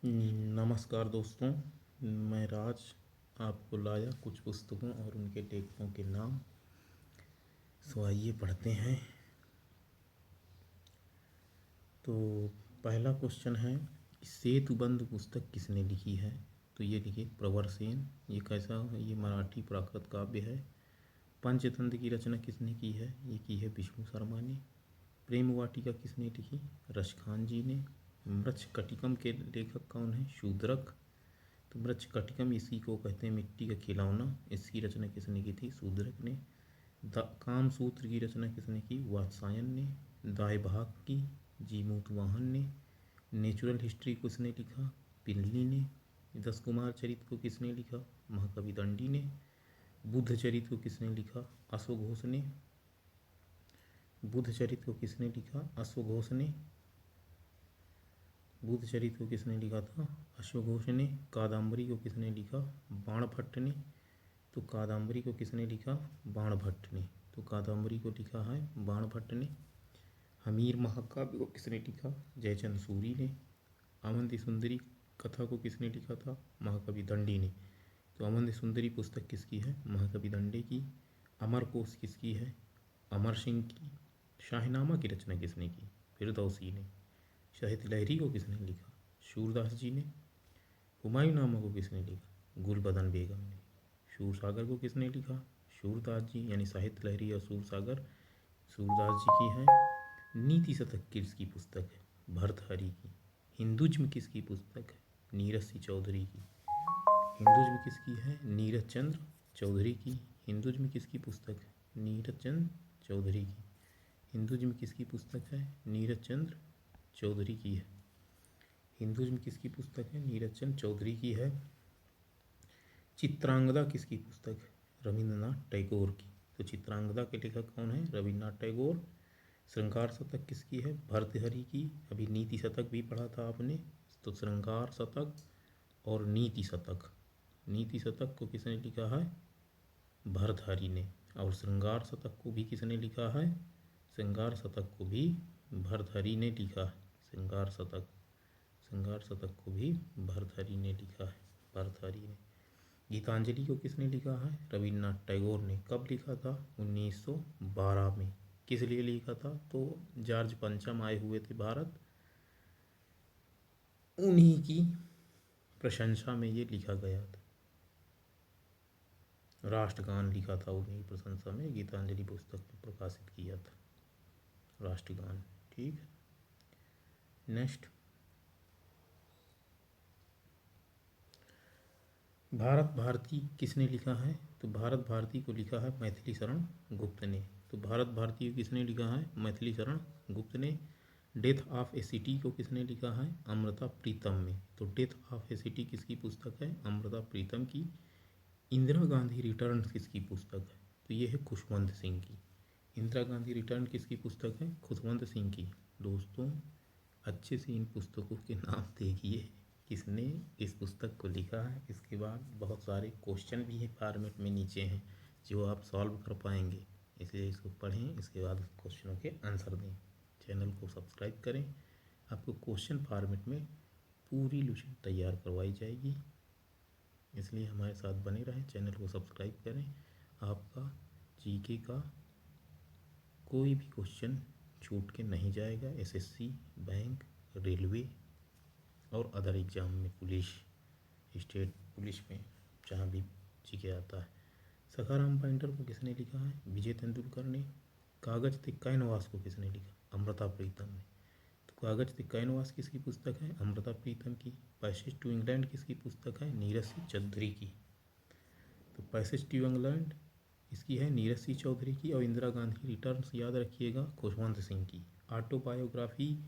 नमस्कार दोस्तों, मैं राज आपको लाया कुछ पुस्तकों और उनके लेखकों के नाम। सो आइए पढ़ते हैं। तो पहला क्वेश्चन है, सेतुबंध पुस्तक किसने लिखी है? तो ये लिखिए प्रवर सेन। ये कैसा है? ये मराठी प्राकृत काव्य है। पंचतंत्र की रचना किसने की है? ये की है विष्णु शर्मा ने। प्रेम वाटिका किसने लिखी? रसखान जी ने। मृच्छकटिकम के लेखक कौन है? शूद्रक। तो मृच्छकटिकम इसी को कहते हैं मिट्टी का खिलौना। इसकी रचना किसने की थी? शूद्रक ने। कामसूत्र की रचना किसने की? वात्सायन ने। दाय भाग की जीमूतवाहन ने। नेचुरल हिस्ट्री किसने लिखा? पिंगली ने। दस कुमार चरित्र को किसने लिखा? महाकवि दंडी ने। बुद्ध चरित्र को किसने लिखा? अश्वघोष ने। बुद्ध चरित्र को किसने लिखा? अश्वघोष ने। बुद्ध चरित्र को किसने लिखा था? अश्वघोष ने। कादम्बरी को किसने लिखा? बाणभट्ट ने। तो कादम्बरी को किसने लिखा? बाणभट्ट ने। तो कादम्बरी को लिखा है बाणभट्ट ने। हमीर महाकाव्य को किसने लिखा? जयचंद सूरी ने। अवंती सुंदरी कथा को किसने लिखा था? महाकवि दंडी ने। तो अवंती सुंदरी पुस्तक किसकी है? महाकवि दंडी की। अमरकोश किसकी है? अमर सिंह की। शाहनामा की रचना किसने की? फिरदौसी ने। साहित्य लहरी को किसने लिखा? सूरदास जी ने। हुमायूं नामा को किसने लिखा? गुलबदन बेगम ने। सूरसागर को किसने लिखा? सूरदास जी, यानी साहित्य लहरी और सूरसागर सूरदास जी की है। नीति शतक किसकी पुस्तक है? भर्तहरि की। हिंदुज्म किसकी पुस्तक है? नीरज सिंह चौधरी की। हिंदुज्म किसकी है? नीरज चंद्र चौधरी की। हिंदुज्म किसकी पुस्तक है? नीरज चंद्र चौधरी की। हिंदुज्म किसकी पुस्तक है? नीरज चंद्र चौधरी की है। हिंदुज्म किसकी पुस्तक है? नीरज चंद्र चौधरी की है। चित्रांगदा किसकी पुस्तक है? रविंद्रनाथ टैगोर की। तो चित्रांगदा के लेखक कौन है? रविंद्रनाथ टैगोर। श्रृंगार शतक किसकी है? भर्तृहरि की। अभी नीति शतक भी पढ़ा था आपने। तो श्रृंगार शतक और नीति शतक। नीति शतक को किसने लिखा है? भर्तृहरि ने। और श्रृंगार शतक को भी किसने लिखा है? श्रृंगार शतक को भी भर्तृहरि ने लिखा है। श्रृंगार शतक को भी भर्तृहरि ने लिखा है। भर्तृहरि ने। गीतांजलि को किसने लिखा है? रविन्द्रनाथ टैगोर ने। कब लिखा था? 1912 में। किस लिए लिखा था? तो जॉर्ज पंचम आए हुए थे भारत, उन्हीं की प्रशंसा में ये लिखा गया था। राष्ट्रगान लिखा था उन्हीं की प्रशंसा में, गीतांजलि पुस्तक में प्रकाशित किया था राष्ट्रगान। ठीक है, नेक्स्ट। भारत भारती किसने लिखा है? तो भारत भारती को लिखा है मैथिली शरण गुप्त ने। तो भारत भारती को किसने लिखा है? मैथिली शरण गुप्त ने। डेथ ऑफ ए सिटी को किसने लिखा है? अमृता प्रीतम ने। तो डेथ ऑफ ए सिटी किसकी पुस्तक है? अमृता प्रीतम की। इंदिरा गांधी रिटर्न किसकी पुस्तक है? तो ये है खुशवंत सिंह की। इंदिरा गांधी रिटर्न किसकी पुस्तक है? खुशवंत सिंह की। दोस्तों अच्छे से इन पुस्तकों के नाम देखिए, किसने इस पुस्तक को लिखा है। इसके बाद बहुत सारे क्वेश्चन भी है फॉर्मेट में नीचे हैं जो आप सॉल्व कर पाएंगे, इसलिए इसको पढ़ें, इसके बाद क्वेश्चनों के आंसर दें। चैनल को सब्सक्राइब करें, आपको क्वेश्चन फॉर्मेट में पूरी लिस्ट तैयार करवाई जाएगी, इसलिए हमारे साथ बने रहें। चैनल को सब्सक्राइब करें। आपका जीके का कोई भी क्वेश्चन छूट के नहीं जाएगा। एसएससी, बैंक, रेलवे और अदर एग्ज़ाम में, पुलिस, स्टेट पुलिस में, जहाँ भी जीके आता है। सखाराम पाइंटर को किसने लिखा है? विजय तेंदुलकर ने। कागज ते कैनवास को किसने लिखा? अमृता प्रीतम ने। तो कागज ते कैनवास किसकी पुस्तक है? अमृता प्रीतम की। पैसेज टू इंग्लैंड किसकी पुस्तक है? नीरज सिंह चौधरी की। तो पैसेज टू इंग्लैंड इसकी है नीरज सिंह चौधरी की। और इंदिरा गांधी रिटर्न्स याद रखिएगा, खुशवंत सिंह की। Autobiography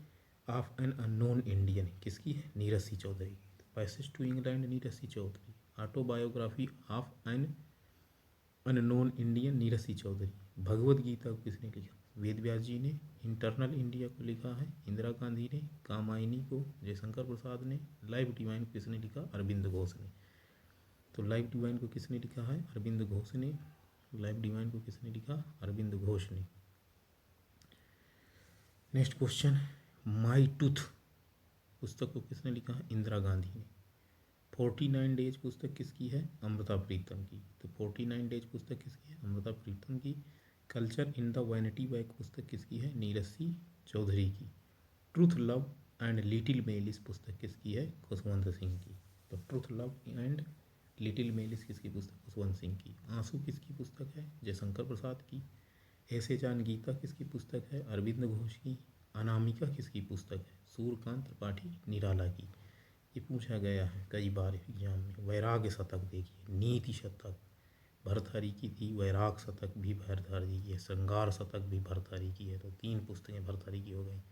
of an unknown Indian किसकी है? नीरज सिंह चौधरी की। तो passage to England Neeraj Singh Chaudhary. Autobiography of an unknown Indian Neeraj Singh Chaudhary. Bhagavad Gita को किसने लिखा? वेद व्यास जी ने। इंटरनल इंडिया को लिखा है इंदिरा गांधी ने। कामायनी को जयशंकर प्रसाद ने। लाइफ डिवाइन को किसने लिखा? अरविंद घोष ने। तो लाइफ डिवाइन को किसने लिखा है? अरविंद घोष ने। लाइफ डिवाइन को किसने लिखा? अरविंद घोष ने। नेक्स्ट क्वेश्चन, माई टूथ पुस्तक को किसने लिखा है? इंदिरा गांधी ने। 49 डेज पुस्तक किसकी है? अमृता प्रीतम की। तो 49 डेज पुस्तक किसकी है? अमृता प्रीतम की। Culture in the vanity bag पुस्तक किसकी है? नीरज सी चौधरी की। Truth love and little malice पुस्तक किसकी है? खुशवंत सिंह की। तो truth love and little malice किसकी पुस्तक? खुशवंत सिंह की। आंसू किसकी पुस्तक है? जयशंकर प्रसाद की। ऐसे जान गीता किसकी पुस्तक है? अरविंद घोष की। अनामिका किसकी पुस्तक है? सूर्यकांत त्रिपाठी निराला की। ये पूछा गया है कई बार एग्जाम में। वैराग्य शतक देखिए, नीति शतक भर्तृहरि की थी, वैराग शतक भी भर्तृहरि की है, श्रृंगार शतक भी भर्तृहरि की है। तो 3 पुस्तकें भर्तृहरि की हो गई।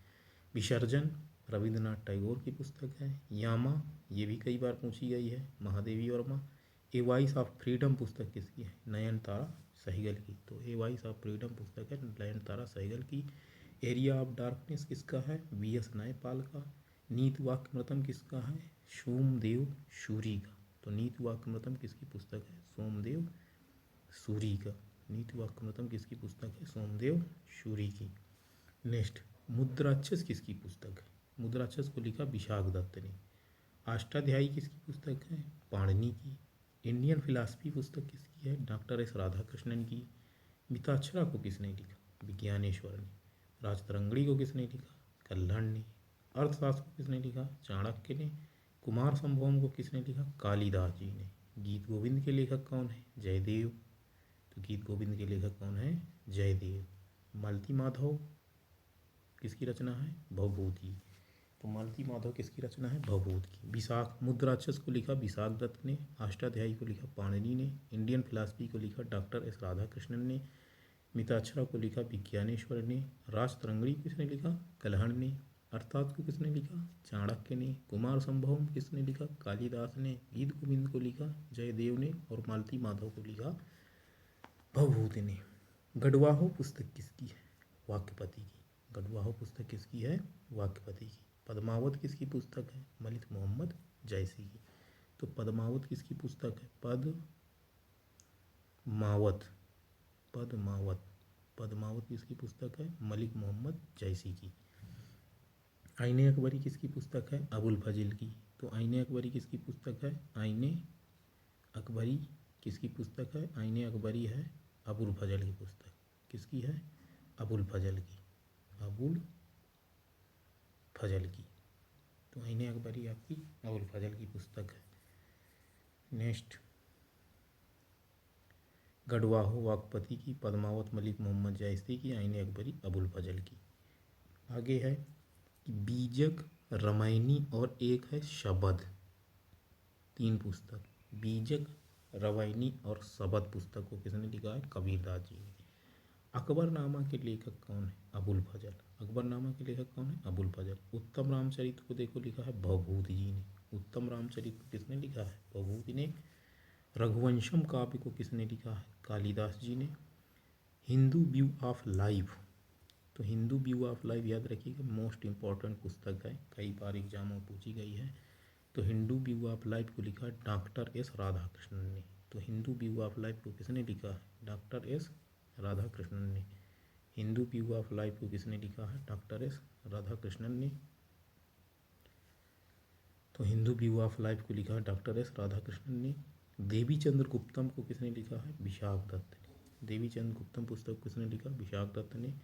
विसर्जन रविंद्रनाथ टैगोर की पुस्तक है। यामा ये भी कई बार पूछी गई है, महादेवी वर्मा। ए वॉइस ऑफ फ्रीडम पुस्तक किसकी है? नयनतारा सहगल की। तो ए वॉइस ऑफ फ्रीडम पुस्तक है नयनतारा सहगल की। एरिया ऑफ डार्कनेस किसका है? वी.एस. नायपाल का। नीति वाक्यमृतम किसका है? सोमदेव सूरी का। तो नीति वाक्यमृतम किसकी पुस्तक है? सोमदेव सूरी का। नीति वाक्यमृतम किसकी पुस्तक है? सोमदेव सूरी की। नेक्स्ट, मुद्राक्षस किसकी पुस्तक है? मुद्राक्षस को लिखा विशाख दत्त ने। अष्टाध्यायी किसकी पुस्तक है? पाणिनि की। इंडियन फिलॉसफी पुस्तक किसकी है? डॉक्टर एस राधाकृष्णन की। मिताक्षरा को किसने लिखा? विज्ञानेश्वर ने। राजतरंगिणी को किसने लिखा? कल्हण ने। अर्थशास्त्र को किसने लिखा? चाणक्य ने। कुमार संभवम को किसने लिखा? कालिदास जी ने। गीत गोविंद के लेखक कौन है? जयदेव। तो गीत गोविंद के लेखक कौन है? जयदेव। मालती माधव किसकी रचना है? भवभूत की। तो मालती माधव किसकी रचना है? भवभूत की। विशाख मुद्राक्षस को लिखा विशाख दत्त ने। अष्टाध्यायी को लिखा पाणिनि ने। इंडियन फिलॉसफी को लिखा डॉक्टर एस राधाकृष्णन ने। मिताक्षरा को लिखा विज्ञानेश्वर ने। राजतरंगिणी किसने लिखा? कल्हण ने। अर्थात को किसने लिखा? चाणक्य ने। कुमार संभवम किसने लिखा? कालिदास ने। गीत गोविंद को लिखा जयदेव ने। और मालती माधव को लिखा भवभूत ने। गढ़वाहो पुस्तक किसकी है? वाक्यपति की। गढ़वाहो पुस्तक किसकी है? वाक्यपति की। पद्मावत किसकी पुस्तक है? मलिक मोहम्मद जैसी की। तो पद्मावत किसकी पुस्तक है? पद्मावत पद्मावत किसकी पुस्तक है? मलिक मोहम्मद जैसी की। आईने अकबरी किसकी पुस्तक है? अबुल फजल की। तो आईने अकबरी किसकी पुस्तक है? आईने अकबरी किसकी पुस्तक है? आईने अकबरी है अबुल फजल की पुस्तक। किसकी है? अबुल फजल की। अबुल फजल की। तो आईने अकबरी आपकी अबुल फजल की पुस्तक है। नेक्स्ट, गढ़वाहो वाक्यपति की, पद्मावत मलिक मोहम्मद जैसी की, आईने अकबरी अबुल फजल की। आगे है कि बीजक रामायणी और एक है शबद। 3 पुस्तक, बीजक रामायणी और शबद पुस्तक को किसने लिखा है? कबीरदास जी ने। अकबरनामा के लेखक कौन है? अबुल फजल। अकबरनामा के लेखक कौन है? अबुल फजल। उत्तम रामचरित को देखो लिखा है भवभूत जी ने। उत्तम रामचरित को किसने लिखा है? भवभूत ने। रघुवंशम काव्य को किसने लिखा है? कालिदास जी ने। हिंदू व्यू ऑफ लाइफ, तो हिंदू व्यू ऑफ लाइफ याद रखिएगा, मोस्ट इंपॉर्टेंट पुस्तक है, कई बार एग्जाम में पूछी गई है। तो हिंदू व्यू ऑफ लाइफ को लिखा डॉक्टर एस राधाकृष्णन ने। तो हिंदू व्यू ऑफ लाइफ को किसने लिखा है? डॉक्टर एस राधाकृष्णन ने। हिंदू व्यू ऑफ लाइफ को किसने लिखा है? डॉक्टर एस राधाकृष्णन ने। तो हिंदू व्यू ऑफ लाइफ को लिखा है डॉक्टर एस राधाकृष्णन ने। देवी चंद्र गुप्तम को किसने लिखा है? विशाख दत्त ने। देवी चंद्र गुप्तम पुस्तक किसने लिखा? विशाख दत्त ने।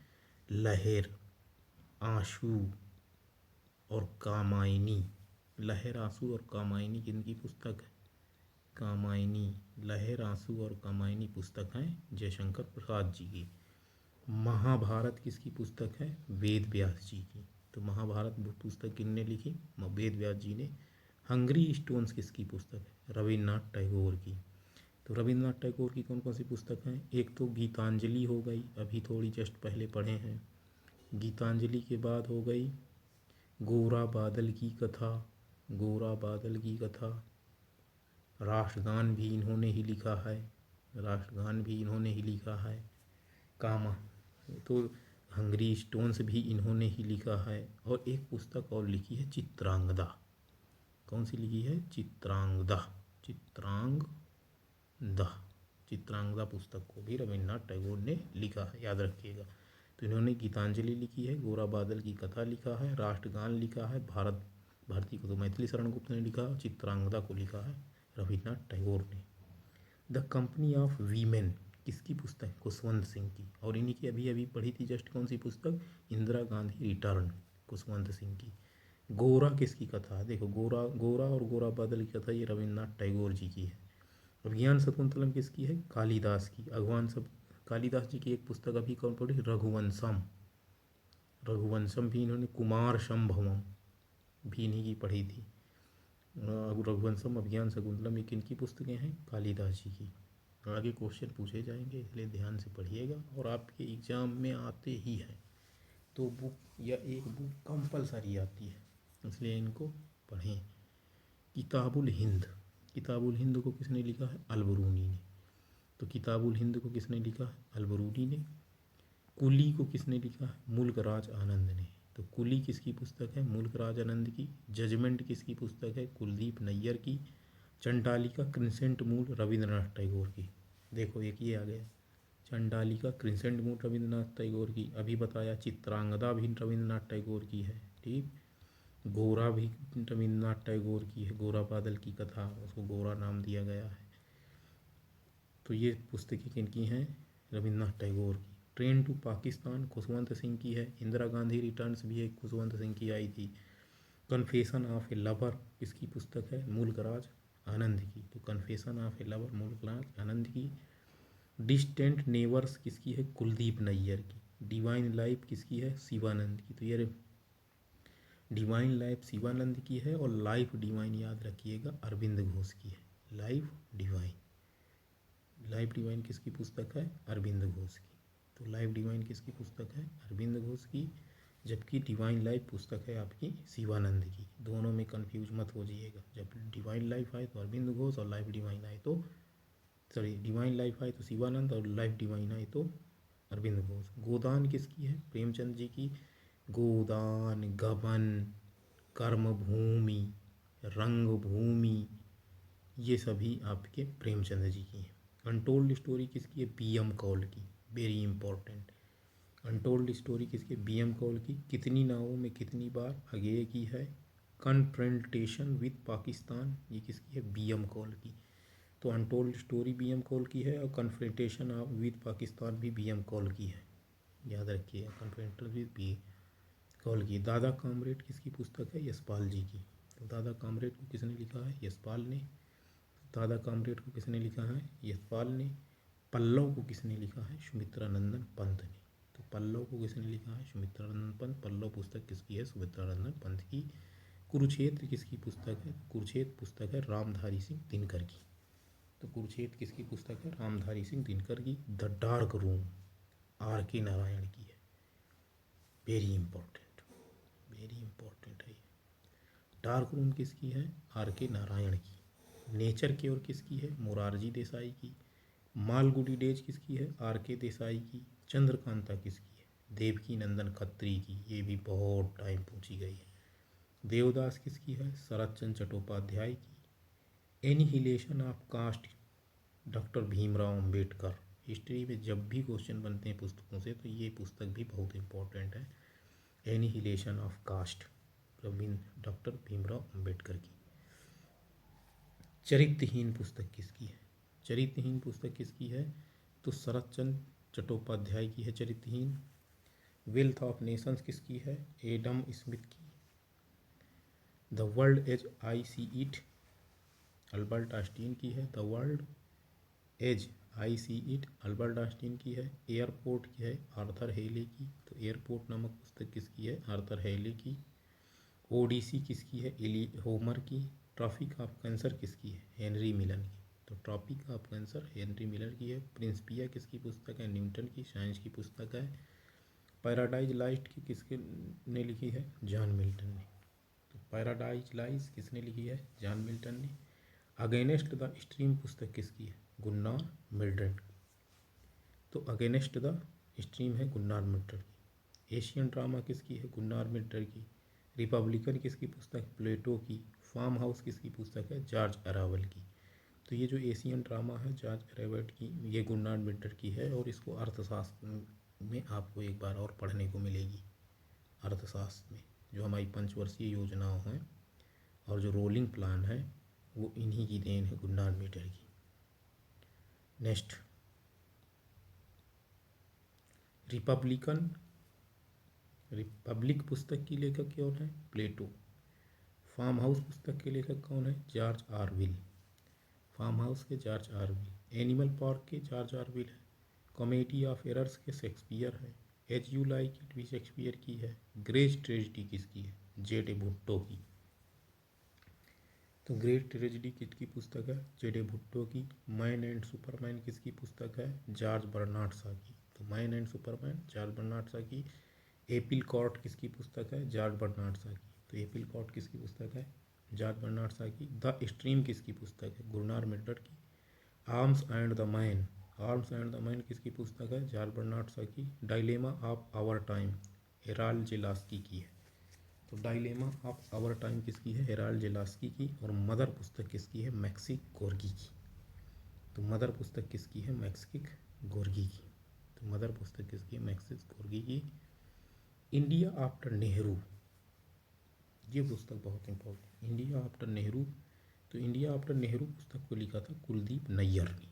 लहर, आंसू और कामायनी, लहर आंसू और कामायनी किनकी पुस्तक है? कामायनी। लहर आंसू और कामायनी पुस्तक हैं जयशंकर प्रसाद जी की। महाभारत किसकी पुस्तक है? वेद व्यास जी की। तो महाभारत पुस्तक किसने लिखी? वेद व्यास जी ने। हंगरी स्टोन्स किसकी पुस्तक है? रविन्द्रनाथ टैगोर की। तो रविन्द्रनाथ टैगोर की कौन कौन सी पुस्तक हैं? एक तो गीतांजलि हो गई, अभी थोड़ी जस्ट पहले पढ़े हैं। गीतांजलि के बाद हो गई गोरा बादल की कथा। गोरा बादल की कथा। राष्ट्रगान भी इन्होंने ही लिखा है। राष्ट्रगान भी इन्होंने ही लिखा है। कामा, तो हंगरी स्टोन्स भी इन्होंने ही लिखा है। और एक पुस्तक और लिखी है चित्रांगदा। कौन सी लिखी है? चित्रांगदा। चित्रांगदा। चित्रांगदा पुस्तक को भी रविन्द्रनाथ टैगोर ने लिखा है, याद रखिएगा। तो इन्होंने गीतांजलि लिखी है, गोरा बादल की कथा लिखा है, राष्ट्रगान लिखा है, भारत भारती को तो मैथिली शरण गुप्त ने लिखा, चित्रांगदा को लिखा है रविन्द्रनाथ टैगोर ने। द कंपनी ऑफ वीमेन किसकी पुस्तक? खुशवंत सिंह की। और इन्हीं की अभी अभी पढ़ी थी जस्ट कौन सी पुस्तक? इंदिरा गांधी रिटर्न, खुशवंत सिंह की। गोरा किसकी कथा है? देखो गोरा गोरा और गोरा बादल की कथा ये रविन्द्रनाथ टैगोर जी की है। अभिज्ञान शकुंतलम किसकी है? कालिदास की। अगवान सब कालिदास जी की एक पुस्तक अभी कौन पढ़ी? रघुवंशम। रघुवंशम भी इन्होंने, कुमार संभवम भी इन्हीं की पढ़ी थी। रघुवंशम, अभिज्ञान शकुंतलम, ये किनकी पुस्तकें हैं? कालिदास जी की। आगे क्वेश्चन पूछे जाएंगे इसलिए ध्यान से पढ़िएगा, और आपके एग्जाम में आते ही हैं। तो बुक या एक बुक कंपलसरी आती है, इसलिए इनको पढ़ें। किताबुल हिंद, किताबुल हिंद को किसने लिखा है? अलबरूनी ने। तो किताबुल हिंद को किसने लिखा है? अलबरूनी ने। कुली को किसने लिखा है? मुल्क राज आनंद ने। तो कुली किसकी पुस्तक है? मुल्क राज आनंद की। जजमेंट किसकी पुस्तक है? कुलदीप नैयर की। चंडालिका क्रिसेंट मूल रविंद्रनाथ टैगोर की। देखो एक ये आ गया, चंडालिका क्रिसेंट मूल रविंद्रनाथ टैगोर की। अभी बताया चित्रांगदा भी रविंद्रनाथ टैगोर की है, ठीक। गोरा भी रविंद्रनाथ टैगोर की है, गोरा बादल की कथा, उसको गोरा नाम दिया गया है। तो ये पुस्तकें किनकी हैं? रविंद्रनाथ टैगोर की। ट्रेन टू पाकिस्तान खुशवंत सिंह की है। इंदिरा गांधी रिटर्न्स भी एक खुशवंत सिंह की आई थी। कन्फेशन ऑफ ए लवर किसकी पुस्तक है? मुल्क राज आनंद की। तो कन्फेशन ऑफ ए लवर मुल्क राज आनंद की। डिस्टेंट नेवर्स किसकी है? कुलदीप नैयर की। डिवाइन लाइफ किसकी है? शिवानंद की। तो ये डिवाइन लाइफ शिवानंद की है, और लाइफ डिवाइन याद रखिएगा अरविंद घोष की है। लाइफ डिवाइन, लाइफ डिवाइन किसकी पुस्तक है? अरविंद घोष की। तो लाइफ डिवाइन किसकी पुस्तक है? अरविंद घोष की। जबकि डिवाइन लाइफ पुस्तक है आपकी शिवानंद की। दोनों में कंफ्यूज मत हो जाइएगा, जब डिवाइन लाइफ आए तो अरविंद घोष, और लाइफ डिवाइन आए तो डिवाइन लाइफ आए तो शिवानंद, और लाइफ डिवाइन आए तो अरविंद घोष। गोदान किसकी है? प्रेमचंद जी की। गोदान, गबन, कर्मभूमि, रंगभूमि, ये सभी आपके प्रेमचंद जी की हैं। अनटोल्ड स्टोरी किसकी है? बी.एम. कौल की। Very important. अनटोल्ड स्टोरी किसकी? बी.एम. कौल की। कितनी नावों में कितनी बार अगेय की है? कन्फ्रंटेशन विद पाकिस्तान, ये किसकी है? बी.एम. कौल की। तो अनटोल्ड स्टोरी बी.एम. कौल की है, और कन्फ्रंटेशन विद पाकिस्तान भी बी.एम. कौल की है, याद रखिएगा। कन्फ्रंटेशन विद बी कौल की। दादा कामरेड किसकी पुस्तक है? यशपाल जी की। तो दादा कामरेड को किसने लिखा है? यशपाल ने। दादा कामरेड को किसने लिखा है? यशपाल ने। पल्लव को किसने लिखा है? सुमित्रानंदन पंत ने। तो पल्लव को किसने लिखा है? सुमित्रानंदन पंत। पल्लव पुस्तक किसकी है? सुमित्रानंदन पंत की। कुरुक्षेत्र किसकी पुस्तक है? कुरुक्षेत्र पुस्तक है रामधारी सिंह दिनकर की। तो कुरुक्षेत्र किसकी पुस्तक है? रामधारी सिंह दिनकर की। The dark room R.K. Narayan की है। वेरी इंपॉर्टेंट, वेरी इंपॉर्टेंट है ये। डार्क रूम किसकी है? R.K. नारायण की। नेचर क्योर किसकी है? मोरारजी देसाई की। मालगुडी डेज किसकी है? R.K. देसाई की। चंद्रकांता किसकी है? देवकी नंदन खत्री की। ये भी बहुत टाइम पूछी गई है। देवदास किसकी है? शरत चंद्र चट्टोपाध्याय की। Annihilation of caste doctor Bhimrao Ambedkar. History में जब भी क्वेश्चन बनते हैं पुस्तकों से तो ये पुस्तक भी बहुत इंपॉर्टेंट है। Annihilation of caste, doctor Bhimrao Ambedkar की। चरित्रहीन पुस्तक किसकी है? चरित्रहीन पुस्तक किसकी है? तो शरत चंद्र चट्टोपाध्याय की है चरित्रहीन। वेल्थ ऑफ नेशंस किसकी है? एडम स्मिथ की। The world as I see it Albert Einstein की है। The world as I see it Albert Einstein की है। एयरपोर्ट की है आर्थर हेले की। तो एयरपोर्ट नामक पुस्तक किसकी है? आर्थर हेले की। ओडिसी किसकी है? एली होमर की। ट्रॉपिक ऑफ कैंसर किसकी है? हेनरी मिलन की। तो Tropic of Cancer Henry Miller की है। प्रिंसिपिया किसकी पुस्तक है? न्यूटन की, साइंस की पुस्तक है। पैराडाइज लाइस्ट की किसके ने लिखी है? जॉन मिल्टन ने। तो पैराडाइज लाइज किसने लिखी है? जॉन मिल्टन ने। अगेंस्ट द स्ट्रीम पुस्तक किसकी है? गुन्नार मिल्टन की। तो अगेंस्ट द स्ट्रीम है गुन्नार मिल्टन की। एशियन ड्रामा किसकी है? गुन्नार मिल्टन की। रिपब्लिकन किसकी पुस्तक? प्लेटो की। फार्म हाउस किसकी पुस्तक है? जॉर्ज अरावल की। तो ये जो एशियन ड्रामा है जॉर्ज अरावल की, ये गुन्नार मिल्टन की है, और इसको अर्थशास्त्र में आपको एक बार और पढ़ने को मिलेगी। अर्थशास्त्र में जो हमारी पंचवर्षीय योजनाओं हैं और जो रोलिंग प्लान है वो इन्हीं की देन है, गुरनार मेटर की। नेक्स्ट, रिपब्लिक पुस्तक की लेखक कौन है? प्लेटो। फार्म हाउस पुस्तक के लेखक कौन है? George Orwell. फार्म हाउस के जॉर्ज ऑरवेल। एनिमल पार्क के जॉर्ज ऑरवेल है। कॉमेडी ऑफ एरर्स के शेक्सपियर है। एज यू लाइक इट भी शेक्सपियर की है। ग्रेट ट्रेजिडी किसकी है? जेड ए भुट्टो की। तो ग्रेट ट्रेजिडी किसकी पुस्तक है? जेड ए भुट्टो की। मैन एंड सुपरमैन किसकी पुस्तक है? जॉर्ज बर्नार्ड शॉ की। तो man and superman George Bernard Shaw की। एपिल कॉर्ट किसकी पुस्तक है? जॉर्ज बर्नार्ड शॉ की। तो एपिल कॉर्ट किसकी पुस्तक है? जॉर्ज बर्नार्ड शॉ की। द स्ट्रीम किसकी पुस्तक है? गुरनार मिल्टन की। Arms and the man, arms and the man किसकी पुस्तक है? जॉर्ज बर्नार्ड शॉ की। Dilemma of our time Harold J Laski की है। तो डायलेमा ऑफ आवर टाइम किसकी है? हेराल्ड जेलास्की की। और मदर पुस्तक किसकी है? मैक्सिक गोर्गी की। तो मदर पुस्तक किसकी है? मैक्सिक गोर्गी की। तो मदर पुस्तक किसकी है? मैक्सिक गोर्गी की। इंडिया आफ्टर नेहरू, ये पुस्तक बहुत इंपॉर्टेंट। इंडिया आफ्टर नेहरू, तो इंडिया आफ्टर नेहरू पुस्तक को लिखा था कुलदीप नैयर ने।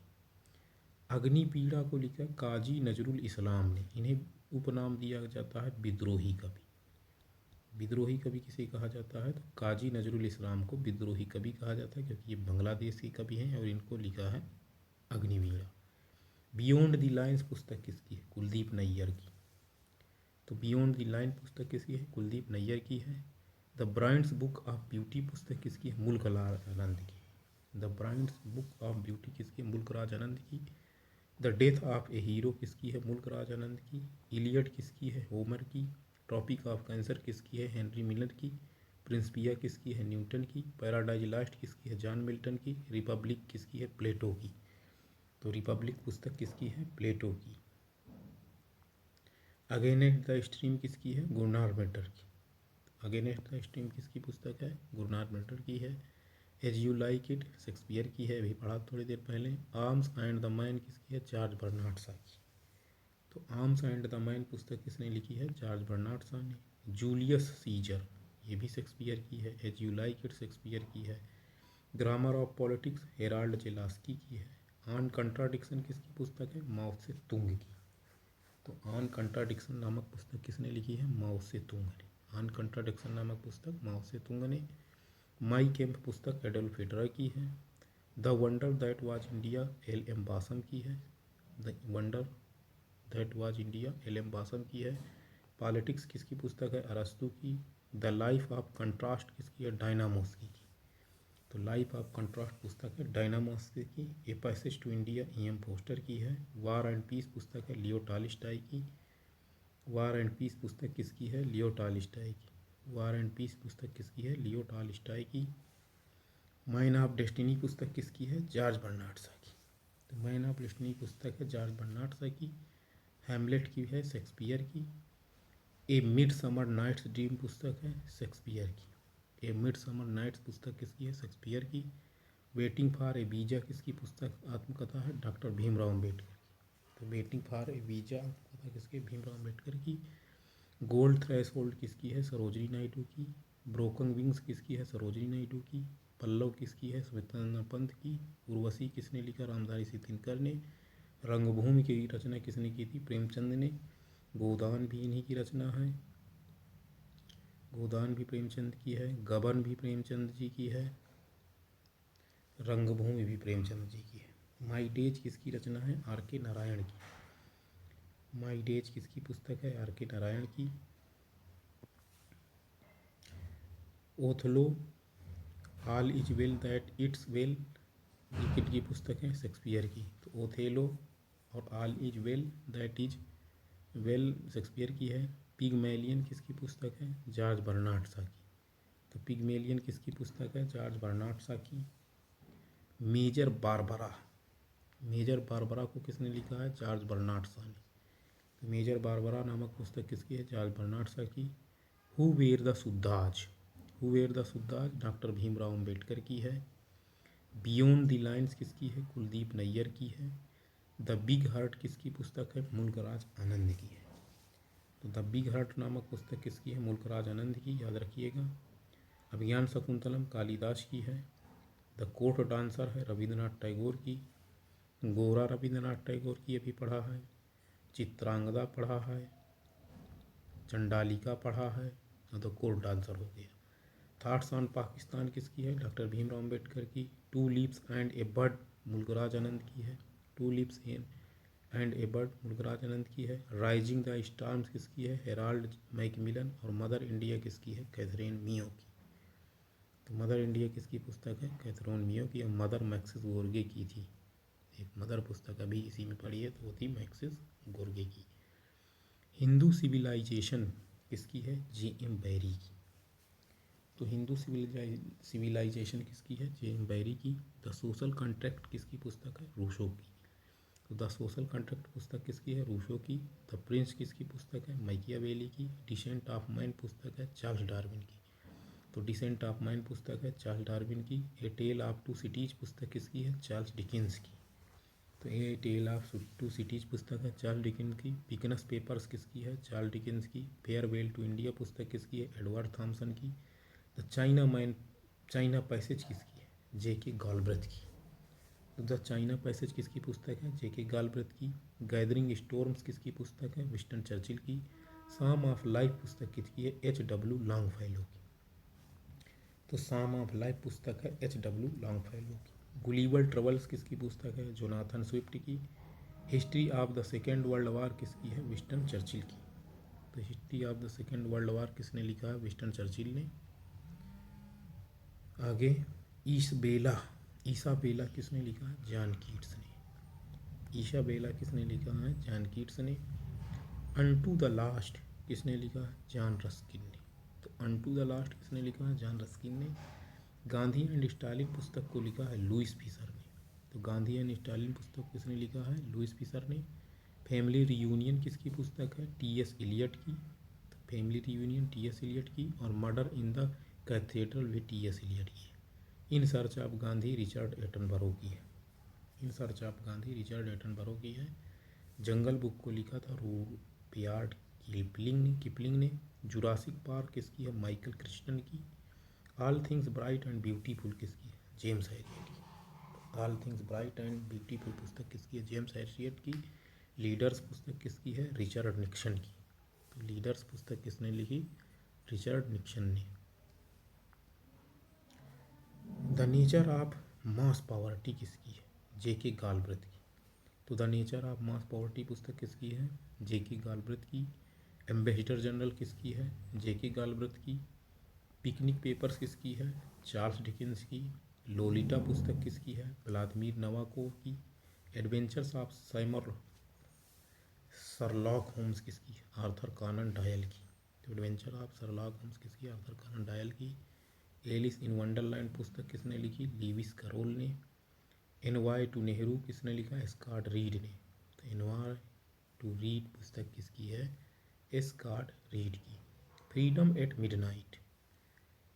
अग्निपीड़ा को लिखा काजी नजरुल इस्लाम ने। इन्हें उपनाम दिया जाता है विद्रोही कवि। विद्रोही कवि किसे कहा जाता है? तो काजी नजरुल इस्लाम को विद्रोही कवि कहा जाता है, क्योंकि ये बांग्लादेश के कवि हैं और इनको लिखा है अग्निवीणा। बियॉन्ड द लाइन्स पुस्तक किसकी है? कुलदीप नैयर की। तो बियॉन्ड द लाइन पुस्तक किसकी है? कुलदीप नैयर की है। The brands book of beauty पुस्तक किसकी है? मुल्क राज आनंद की। The brands book of beauty किसकी? मुल्क राज आनंद की। The death of a hero किसकी है? मुल्क राज आनंद की। इलियड किसकी है? होमर की। ट्रॉपिक ऑफ कैंसर किसकी है? हेनरी मिलर की। प्रिंसिपिया किसकी है? न्यूटन की। पैराडाइज लॉस्ट किसकी है? जॉन मिल्टन की। रिपब्लिक किसकी है? प्लेटो की। तो रिपब्लिक पुस्तक किसकी है? प्लेटो की। अगेंस्ट द स्ट्रीम किसकी है? गुरनार मेटर की। अगेंस्ट द स्ट्रीम किसकी पुस्तक है? गुरनार मेटर की है। As you like it Shakespeare की है, अभी पढ़ा थोड़ी देर पहले। आर्म्स एंड द मैन किसकी है? जॉर्ज बर्नार्ड शॉ की। तो आर्म्स एंड द मैन पुस्तक किसने लिखी है? जॉर्ज बर्नार्ड शॉ ने। जूलियस सीजर, ये भी शेक्सपियर की है। As you like it Shakespeare की है। Grammar of politics Harold J Laski की है। ऑन कंट्राडिक्शन किसकी पुस्तक है? माओ से तुंग की। तो ऑन कंट्राडिक्शन नामक पुस्तक किसने लिखी है? माओ से तुंग ने। ऑन कंट्राडिक्शन नामक पुस्तक माओ से तुंग ने। माई कैंप पुस्तक एडोल्फ हिटलर की है। The wonder that was India L M Basham की है। The wonder that was India L M Basham की है। पॉलिटिक्स किसकी पुस्तक है? अरस्तु की। द लाइफ ऑफ कंट्रास्ट किसकी है? डायनामोस्की की। तो लाइफ ऑफ कंट्रास्ट पुस्तक है डायनामोस्की की। A passage to India E M Forster की है। वार एंड पीस पुस्तक है लियो टॉल्स्टॉय की। वार एंड पीस पुस्तक किसकी है? लियो टॉल्स्टॉय की। वार एंड पीस पुस्तक किसकी है? लियो टॉल्स्टॉय की। मैन ऑफ डेस्टिनी पुस्तक किसकी है? जॉर्ज बर्नार्ड शॉ की। तो मैन ऑफ डेस्टिनी पुस्तक है जॉर्ज बर्नार्ड शॉ की। हैमलेट की है शेक्सपियर की। ए मिड समर नाइट्स ड्रीम पुस्तक है शेक्सपियर की। ए मिड समर नाइट्स पुस्तक किसकी है? शेक्सपियर की। वेटिंग फॉर ए वीजा किसकी पुस्तक आत्मकथा है? डॉक्टर भीमराव अम्बेडकर की। तो वेटिंग फॉर ए वीजा आत्मकथा किसकी? भीमराव अम्बेडकर की। गोल्ड थ्रेशोल्ड किसकी है? सरोजिनी नायडू की। ब्रोकन विंग्स किसकी है? सरोजिनी नायडू की। पल्लव किसकी है? सुमित्रा पंत की। उर्वशी किसने लिखा? रामधारी सिंह ने। रंगभूमि की रचना किसने की थी? प्रेमचंद ने। गोदान भी इन्हीं की रचना है। गोदान भी प्रेमचंद की है। गबन भी प्रेमचंद जी की है। रंगभूमि भी प्रेमचंद जी की है। माई डेज किसकी रचना है? आर के नारायण की। माई डेज किसकी पुस्तक है? आर के नारायण की। Othello, all is well that it's well, ये किसकी पुस्तक है? शेक्सपियर की। तो ओथेलो और all is well that is well Shakespeare की है। पिगमेलियन किसकी पुस्तक है? जॉर्ज बर्नार्ड शॉ की। तो पिगमेलियन किसकी पुस्तक है? जॉर्ज बर्नार्ड शॉ की। मेजर बारबरा, मेजर बारबरा को किसने लिखा है? जॉर्ज बर्नार्ड शॉ ने। तो मेजर बारबरा नामक पुस्तक किसकी है? जॉर्ज बर्नार्ड शॉ की। Who were the Shudras, who were the Shudras doctor Bhimrao Ambedkar की है। बियॉन्ड द लाइन्स किसकी है? कुलदीप नैयर की है। द बिग हार्ट किसकी पुस्तक है? मुल्क राज आनंद की है। तो द बिग हार्ट नामक पुस्तक किसकी है? मुल्क राज आनंद की, याद रखिएगा। अभिज्ञान शकुंतलम कालिदास की है। द कोर्ट डांसर है रविंद्रनाथ टैगोर की। गोरा रविंद्रनाथ टैगोर की अभी पढ़ा है। चित्रांगदा पढ़ा है। चंडालिका पढ़ा है। और द कोर्ट डांसर हो गया। थॉट्स ऑन पाकिस्तान किसकी है? डॉक्टर भीमराव अम्बेडकर की। Two lips and a bird Mulkraj Anand की है। Two lips and a bird Mulkraj Anand की है। राइजिंग द स्टार्म्स किसकी है? Harold Macmillan. और मदर इंडिया किसकी है? कैथरीन मियो की। तो मदर इंडिया किसकी पुस्तक है? कैथरीन मियो की। और मदर मैक्सिस गोर्गे की थी। एक मदर पुस्तक अभी इसी में पढ़ी है तो वो थी मैक्सिस गोर्गे की। हिंदू सिविलाइजेशन किसकी है? J.M. बैरी की। तो हिंदू सिविलाइजेशन किसकी है? J.M. बैरी की। द सोशल कॉन्ट्रैक्ट किसकी पुस्तक है? रूसो की। तो द सोशल कॉन्ट्रैक्ट पुस्तक किसकी है? रूसो की। द प्रिंस किसकी पुस्तक है? मैकियावेली की। डिसेंट ऑफ मैन पुस्तक है चार्ल्स डार्विन की। तो डिसेंट ऑफ मैन पुस्तक है चार्ल्स डार्विन की। ए टेल ऑफ टू सिटीज पुस्तक किसकी है? चार्ल्स डिकेंस की। तो a tale of two cities पुस्तक है चार्ल्स डिकेंस की। पिकनस पेपर्स किसकी है? चार्ल्स डिकेंस की। फेयरवेल टू इंडिया पुस्तक किसकी है? एडवर्ड थॉमसन की। द चाइना पैसेज किसकी है? J.K. गालब्रेथ की। तो द चाइना पैसेज किसकी पुस्तक है? J.K. गालब्रेथ की। गैदरिंग स्टॉर्म्स किसकी पुस्तक है? विंस्टन चर्चिल की। साम ऑफ लाइफ पुस्तक किसकी है? H.W. लॉन्गफेलो की। तो साम ऑफ लाइफ पुस्तक है H.W. लॉन्गफेलो की। गुलिवर ट्रेवल्स किसकी पुस्तक है? जोनाथन स्विफ्ट की। History of the second world war किसकी है? विंस्टन चर्चिल की। तो history of the second world war किसने लिखा है? विंस्टन चर्चिल ने। आगे ईसाबेला किसने लिखा है? जॉन कीट्स ने। ईसाबेला किसने लिखा है? जॉन कीट्स ने। अनटू द लास्ट किसने लिखा है? जॉन रस्किन ने। तो अनटू द लास्ट किसने लिखा है? जॉन रस्किन ने। गांधी एंड स्टालिन पुस्तक को लिखा है लुइस फिशर ने। तो गांधी एंड स्टालिन पुस्तक किसने लिखा है? लुइस फिशर ने। फैमिली रियूनियन किसकी पुस्तक है? T.S. एलियट की। तो फैमिली रियूनियन T.S. एलियट की। और मर्डर इन द कैथेड्रल भी T.S. एलियट की है। In search of Gandhi Richard Attenborough की है। In search of Gandhi Richard Attenborough की है। जंगल बुक को लिखा था रुडयार्ड किपलिंग ने। जुरासिक पार्क किसकी है? माइकल क्रिस्टन की। All things bright and beautiful किसकी है? जेम्स हैरियट की। All things bright and beautiful पुस्तक किसकी है? जेम्स हैरियट की। लीडर्स पुस्तक किसकी है? रिचर्ड निक्सन की। तो लीडर्स पुस्तक किसने लिखी? रिचर्ड निक्सन ने। The nature of mass poverty किसकी है? J.K. गालब्रेथ की। तो the nature of mass poverty पुस्तक किसकी है? J.K. गालब्रेथ की। एम्बेसडर जनरल किसकी है? J.K. गालब्रेथ की। पिकनिक पेपर्स किसकी है? चार्ल्स डिकेंस की। लोलिटा पुस्तक किसकी है? व्लादिमीर नवाकोव की। एडवेंचर्स ऑफ शर्लॉक होम्स किसकी है? आर्थर कॉनन डॉयल की। तो एडवेंचर ऑफ शर्लॉक होम्स किसकी? आर्थर कॉनन डॉयल की। एलिस इन वंडरलैंड पुस्तक किसने लिखी? लीविस कैरोल ने। एनवाय टू नेहरू किसने लिखा? स्कॉट रीड ने। तो एनवाय टू रीड पुस्तक किसकी है? स्कॉट रीड की। Freedom at midnight.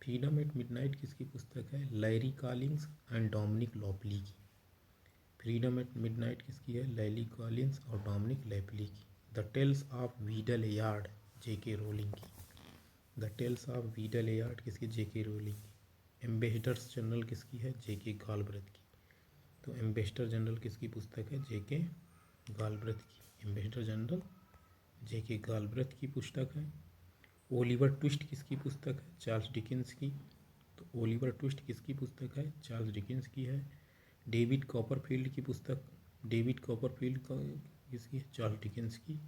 Freedom at midnight किसकी पुस्तक है? Larry Collins and Dominique Lapierre की। फ्रीडम एट मिडनाइट किसकी है? लैरी कॉलिंस और डोमिनिक लैपली की। The tales of Beedle yard J.K. Rowling की। The tales of Beedle yard किसकी? J.K. रोलिंग की। एम्बेसडर्स जनरल किसकी है? J.K. गालब्रेथ की। तो एम्बेसडर जनरल किसकी पुस्तक है? J.K. गालब्रेथ की। Ambassador general J.K. गालब्रेथ की पुस्तक है। ओलिवर ट्विस्ट किसकी पुस्तक है? चार्ल्स डिकेंस की। तो ओलिवर ट्विस्ट किसकी पुस्तक है? चार्ल्स डिकेंस की है। डेविड कॉपरफील्ड की पुस्तक डेविड कॉपरफील्ड का किसकी है? चार्ल्स डिकेंस की।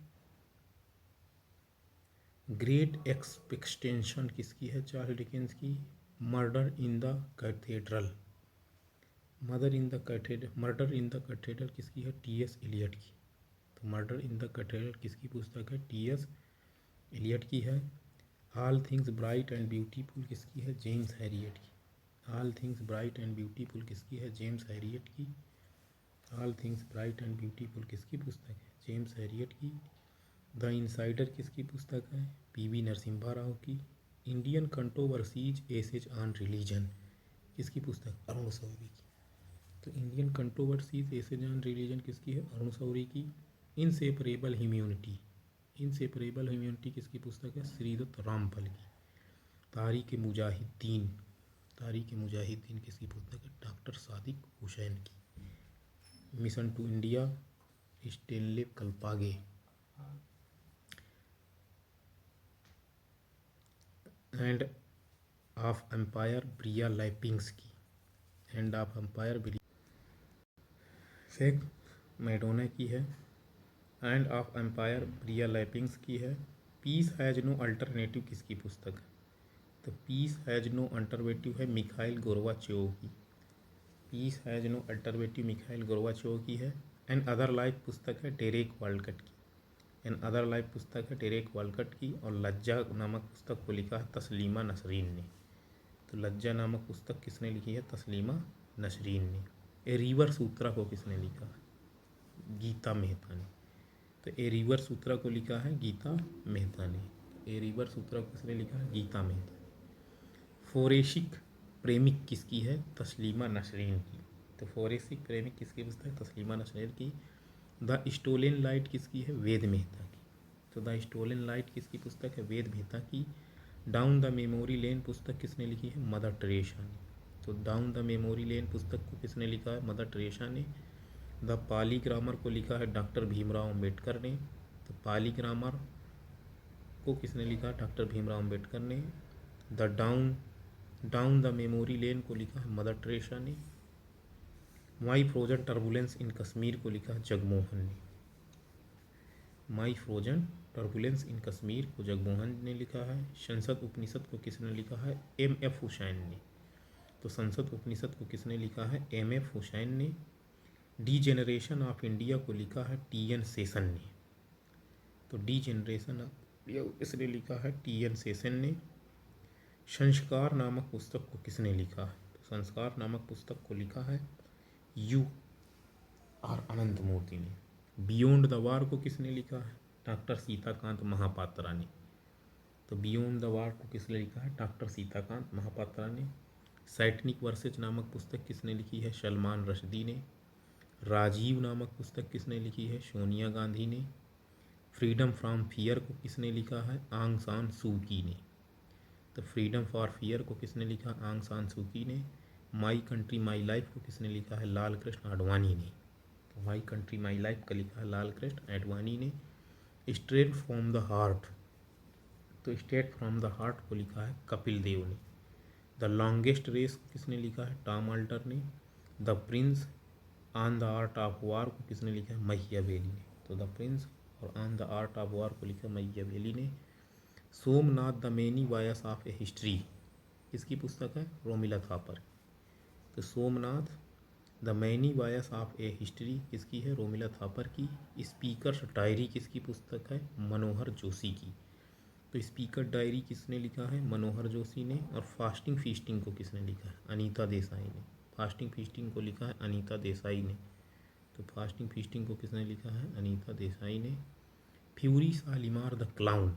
ग्रेट एक्सपेक्टेशन किसकी है? चार्ल्स डिकेंस की। Murder in the cathedral murder in the cathedral किसकी है? T.S. एलियट की। तो मर्डर इन द कैथेड्रल किसकी पुस्तक है? T.S. एलियट की है। All things bright and beautiful किसकी है? जेम्स हैरियट की। All things bright and beautiful किसकी है? जेम्स हैरियट की। All things bright and beautiful किसकी पुस्तक है? जेम्स हैरियट की। द इनसाइडर किसकी पुस्तक है? P.V. नरसिम्हा राव की। Indian controversies essays on religion किसकी पुस्तक? अरुण शौरी की। तो Indian controversies essays on religion किसकी है? अरुण शौरी की। इनसेपरेबल ह्यूमैनिटी किसकी पुस्तक है? श्रीदत्त रामफल की। तारीख-ए-मुजाहिदीन किसकी पुस्तक है? डॉक्टर सादिक हुसैन की। Mission to India, Stanley Kalpage. End of empire, Brian Lappings की। End of empire fake Madonna की है। End of empire Brian Lappings की है। पीस हैज नो अल्टरनेटिव किसकी पुस्तक है? तो पीस हैज नो अल्टरनेटिव है मिखाइल गोर्बाचेव की। Peace has no alternative Mikhail Gorbachev की है। एन अदर लाइफ पुस्तक है डेरेक वालकट की। एन अदर लाइफ पुस्तक है डेरेक वालकट की। और लज्जा नामक पुस्तक को लिखा है तस्लीमा नसरीन ने। तो लज्जा नामक पुस्तक किसने लिखी है? तस्लीमा नसरीन ने। ए रिवर सूत्रा को किसने लिखा है? गीता मेहता ने। तो ए रिवर सूत्रा को लिखा है गीता मेहता ने। ए रिवर सूत्रा को किसने लिखा है? गीता मेहता। फोरेशिक प्रेमिक किसकी है? तस्लीमा नसरीन की। तो फोरेशिक प्रेमिक किसकी पुस्तक है? तस्लीमा नसरीन की। द स्टोलन लाइट किसकी है? वेद मेहता की। तो द स्टोलन लाइट किसकी पुस्तक है? वेद मेहता की। डाउन द मेमोरी लेन पुस्तक किसने लिखी है? मदर टेरेसा ने। तो डाउन द मेमोरी लेन पुस्तक को किसने लिखा है? मदर टेरेसा ने। द पाली ग्रामर को लिखा है डॉक्टर भीमराव अम्बेडकर ने। तो पाली ग्रामर को किसने लिखा? डॉक्टर भीमराव अम्बेडकर ने। द डाउन द मेमोरी लेन को लिखा है मदर टेरेसा ने। माई फ्रोजन टर्बुलेंस इन कश्मीर को लिखा है जगमोहन ने। माई फ्रोजन टर्बुलेंस इन कश्मीर को जगमोहन ने लिखा है। संसद उपनिषद को किसने लिखा है? एम.एफ. हुसैन ने। तो संसद उपनिषद को किसने लिखा है? एम.एफ. हुसैन ने। डी जनरेशन ऑफ इंडिया को लिखा है टी.एन. शेषन ने। तो डी जनरेशन ऑफ इंडिया को किसने लिखा है? टी.एन. शेषन ने। संस्कार नामक पुस्तक को किसने लिखा है? तो संस्कार नामक पुस्तक को लिखा है यू.आर. अनंत मूर्ति ने। बियॉन्ड द वार को किसने लिखा है? डॉक्टर सीताकांत महापात्रा ने। तो बियॉन्ड द वार को किसने लिखा है? डॉक्टर सीताकांत महापात्रा ने। सैटनिक वर्सेज नामक पुस्तक किसने लिखी है? सलमान रश्दी ने। राजीव नामक पुस्तक किसने लिखी है? सोनिया गांधी ने। फ्रीडम फ्रॉम फियर को किसने लिखा है? आंग सान सू की ने। तो फ्रीडम फॉर फियर को किसने लिखा? आंग सान सू की ने। माई कंट्री माई लाइफ को किसने लिखा है? लाल कृष्ण आडवाणी ने। तो माई कंट्री माई लाइफ का लिखा है लाल कृष्ण आडवाणी ने। स्ट्रेट फ्रॉम द हार्ट, तो स्ट्रेट फ्रॉम द हार्ट को लिखा है कपिल देव ने। द लॉन्गेस्ट रेस को किसने लिखा है? टॉम अल्टर ने। The Prince on the art of war को किसने लिखा है? मैकियावेली ने। तो द प्रिंस और on the art of war को लिखा मैकियावेली ने। Somnath the many voice of a history किसकी पुस्तक है? रोमिला थापर। तो Somnath the many voice of a history किसकी है? रोमिला थापर की। स्पीकर्स डायरी किसकी पुस्तक है? मनोहर जोशी की। तो स्पीकर डायरी किसने लिखा है? मनोहर जोशी ने। और फास्टिंग फीस्टिंग को किसने लिखा है? अनीता देसाई ने। फास्टिंग फीस्टिंग को लिखा है अनीता देसाई ने। तो फास्टिंग फीस्टिंग को किसने लिखा है? अनीता देसाई ने। Fury Shalimar the clown,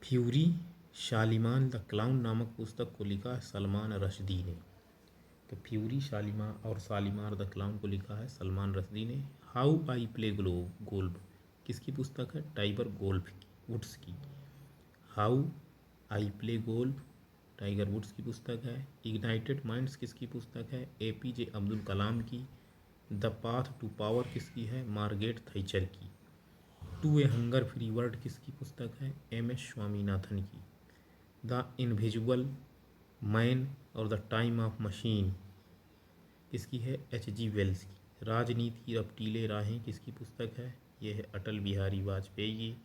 fury Shalimar the clown नामक पुस्तक को लिखा है सलमान रश्दी ने। तो फ्यूरी शालीमार और शालीमार द क्लाउन को लिखा है सलमान रश्दी ने। हाउ आई प्ले गोल्फ किसकी पुस्तक है? टाइगर वुड्स की। How I play golf Tiger Woods की पुस्तक है। इग्नाइटेड माइंड्स किसकी पुस्तक है? APJ अब्दुल कलाम की। द पाथ टू पावर किसकी है? मार्गरेट थैचर की। To a hunger free world किसकी पुस्तक है? MS स्वामीनाथन की। द इनविजिबल मैन और द टाइम ऑफ मशीन किसकी है? HG वेल्स की। राजनीति रपटीले राहें किसकी पुस्तक है? यह है अटल बिहारी वाजपेयी की।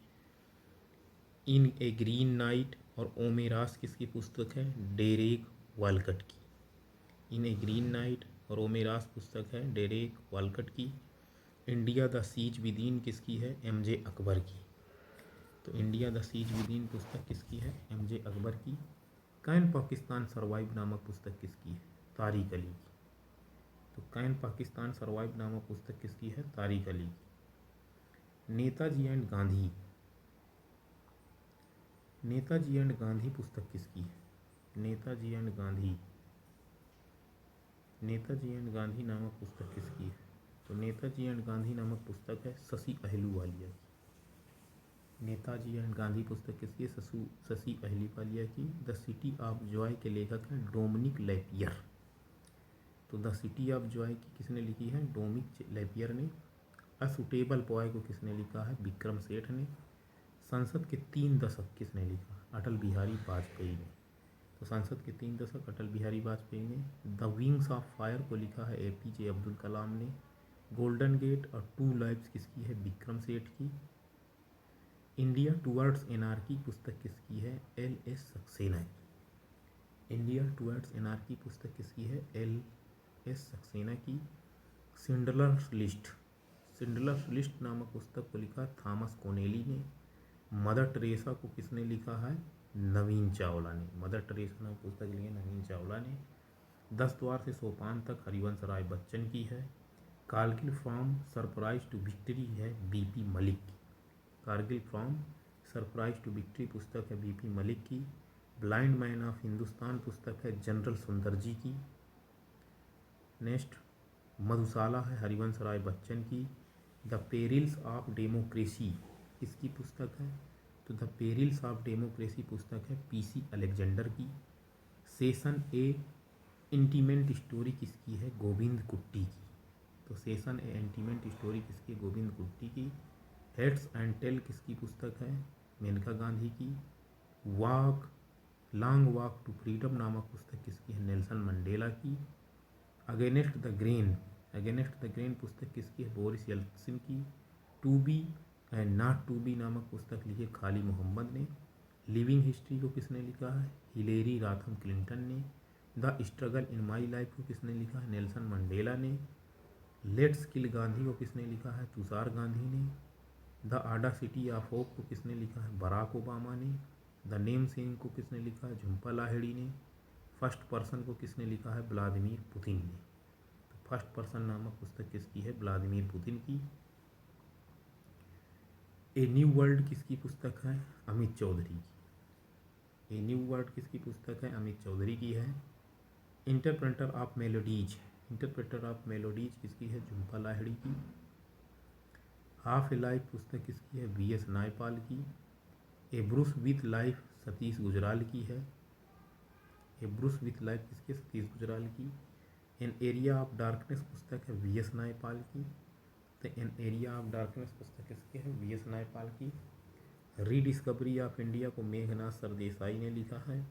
इन ए ग्रीन नाइट और ओमेरास किसकी पुस्तक है? डेरेक वालकट की। इन ए ग्रीन नाइट और ओमेरास पुस्तक है डेरेक वालकट की। इंडिया द सीज विदिन किसकी है? MJ अकबर की। तो इंडिया द सीज विदिन पुस्तक किसकी है? MJ अकबर की। कैन पाकिस्तान सर्वाइव नामक पुस्तक किसकी है? तारिक अली की। तो कैन पाकिस्तान सर्वाइव नामक पुस्तक किसकी है? तारिक अली की। नेताजी एंड गांधी, नेताजी एंड गांधी पुस्तक किसकी है? नेताजी एंड गांधी, नेताजी एंड गांधी नामक पुस्तक किसकी है? तो नेताजी एंड गांधी नामक पुस्तक है शशि अहलूवालिया की। नेताजी एंड गांधी पुस्तक किसकी है? शशि अहिलवालिया की। द सिटी ऑफ जॉय के लेखक हैं डोमिनिक लैपियर। तो द सिटी ऑफ जॉय की किसने लिखी है? डोमिनिक लैपियर ने। अ सुटेबल बॉय को किसने लिखा है? विक्रम सेठ ने। संसद के 3 दशक किसने लिखा? अटल बिहारी वाजपेयी ने। तो संसद के 3 दशक अटल बिहारी वाजपेयी ने। द विंग्स ऑफ फायर को लिखा है APJ अब्दुल कलाम ने। गोल्डन गेट और 2 लाइव्स किसकी है? विक्रम सेठ की। इंडिया टुवर्ड्स एनार्की पुस्तक किसकी है? LS सक्सेना की। इंडिया टुवर्ड्स एनार्की पुस्तक किसकी है? LS सक्सेना की। सिंडलर्स लिस्ट नामक पुस्तक को लिखा थॉमस कोनेली ने। मदर टेरेसा को किसने लिखा है? नवीन चावला ने। मदर टेरेसा नामक पुस्तक लिखी है नवीन चावला ने। 10 द्वार से सोपान तक हरिवंश राय बच्चन की है। Kargil from surprise to victory है BP मलिक की। Kargil from surprise to victory पुस्तक है BP मलिक की। ब्लाइंड मैन ऑफ हिंदुस्तान पुस्तक है जनरल सुंदर जी की। नेक्स्ट मधुशाला है हरिवंश राय बच्चन की। द पेरिल्स ऑफ डेमोक्रेसी किसकी पुस्तक है? तो द पेरिल्स ऑफ डेमोक्रेसी पुस्तक है PC अलेक्जेंडर की। सेशन ए इंटीमेंट स्टोरी किसकी है? गोविंद कुट्टी की। तो सेशन ए इंटीमेंट स्टोरी किसकी? गोविंद कुट्टी की। हेड्स एंड टेल किसकी पुस्तक है? मेनका गांधी की। लॉन्ग वॉक टू फ्रीडम नामक पुस्तक किसकी है? नेल्सन मंडेला की। अगेंस्ट द ग्रेन पुस्तक किसकी है? बोरिस येल्त्सिन की। To be and not to be नामक पुस्तक लिखी खाली मोहम्मद ने। लिविंग हिस्ट्री को किसने लिखा है? हिलेरी राथम क्लिंटन ने। The struggle in my life को किसने लिखा है? नेल्सन मंडेला ने। लेट्स किल गांधी को किसने लिखा है? तुषार गांधी ने। द ऑडासिटी ऑफ होप को किसने लिखा है? बराक ओबामा ने। द नेम सेइंग को किसने लिखा है? झुम्पा लाहिड़ी ने। फर्स्ट पर्सन को किसने लिखा है? व्लादिमीर पुतिन ने। तो फर्स्ट पर्सन नामक पुस्तक किसकी है? व्लादिमीर पुतिन की। ए न्यू वर्ल्ड किसकी पुस्तक है? अमित चौधरी की। ए न्यू वर्ल्ड किसकी पुस्तक है? अमित चौधरी की है। इंटरप्रेटर ऑफ मेलोडीज किसकी है? झुम्पा लाहिड़ी की। हाफ ए लाइफ पुस्तक किसकी है? VS नायपाल की। A brush with life Satish Gujral की है। ए ब्रूस विथ लाइफ किसकी? सतीश गुजराल की। एन एरिया ऑफ डार्कनेस पुस्तक है VS नायपाल की। तो एन एरिया ऑफ डार्कनेस पुस्तक किसकी है? VS नायपाल की। रीडिस्कवरी ऑफ इंडिया को मेघनाथ सरदेसाई ने लिखा है।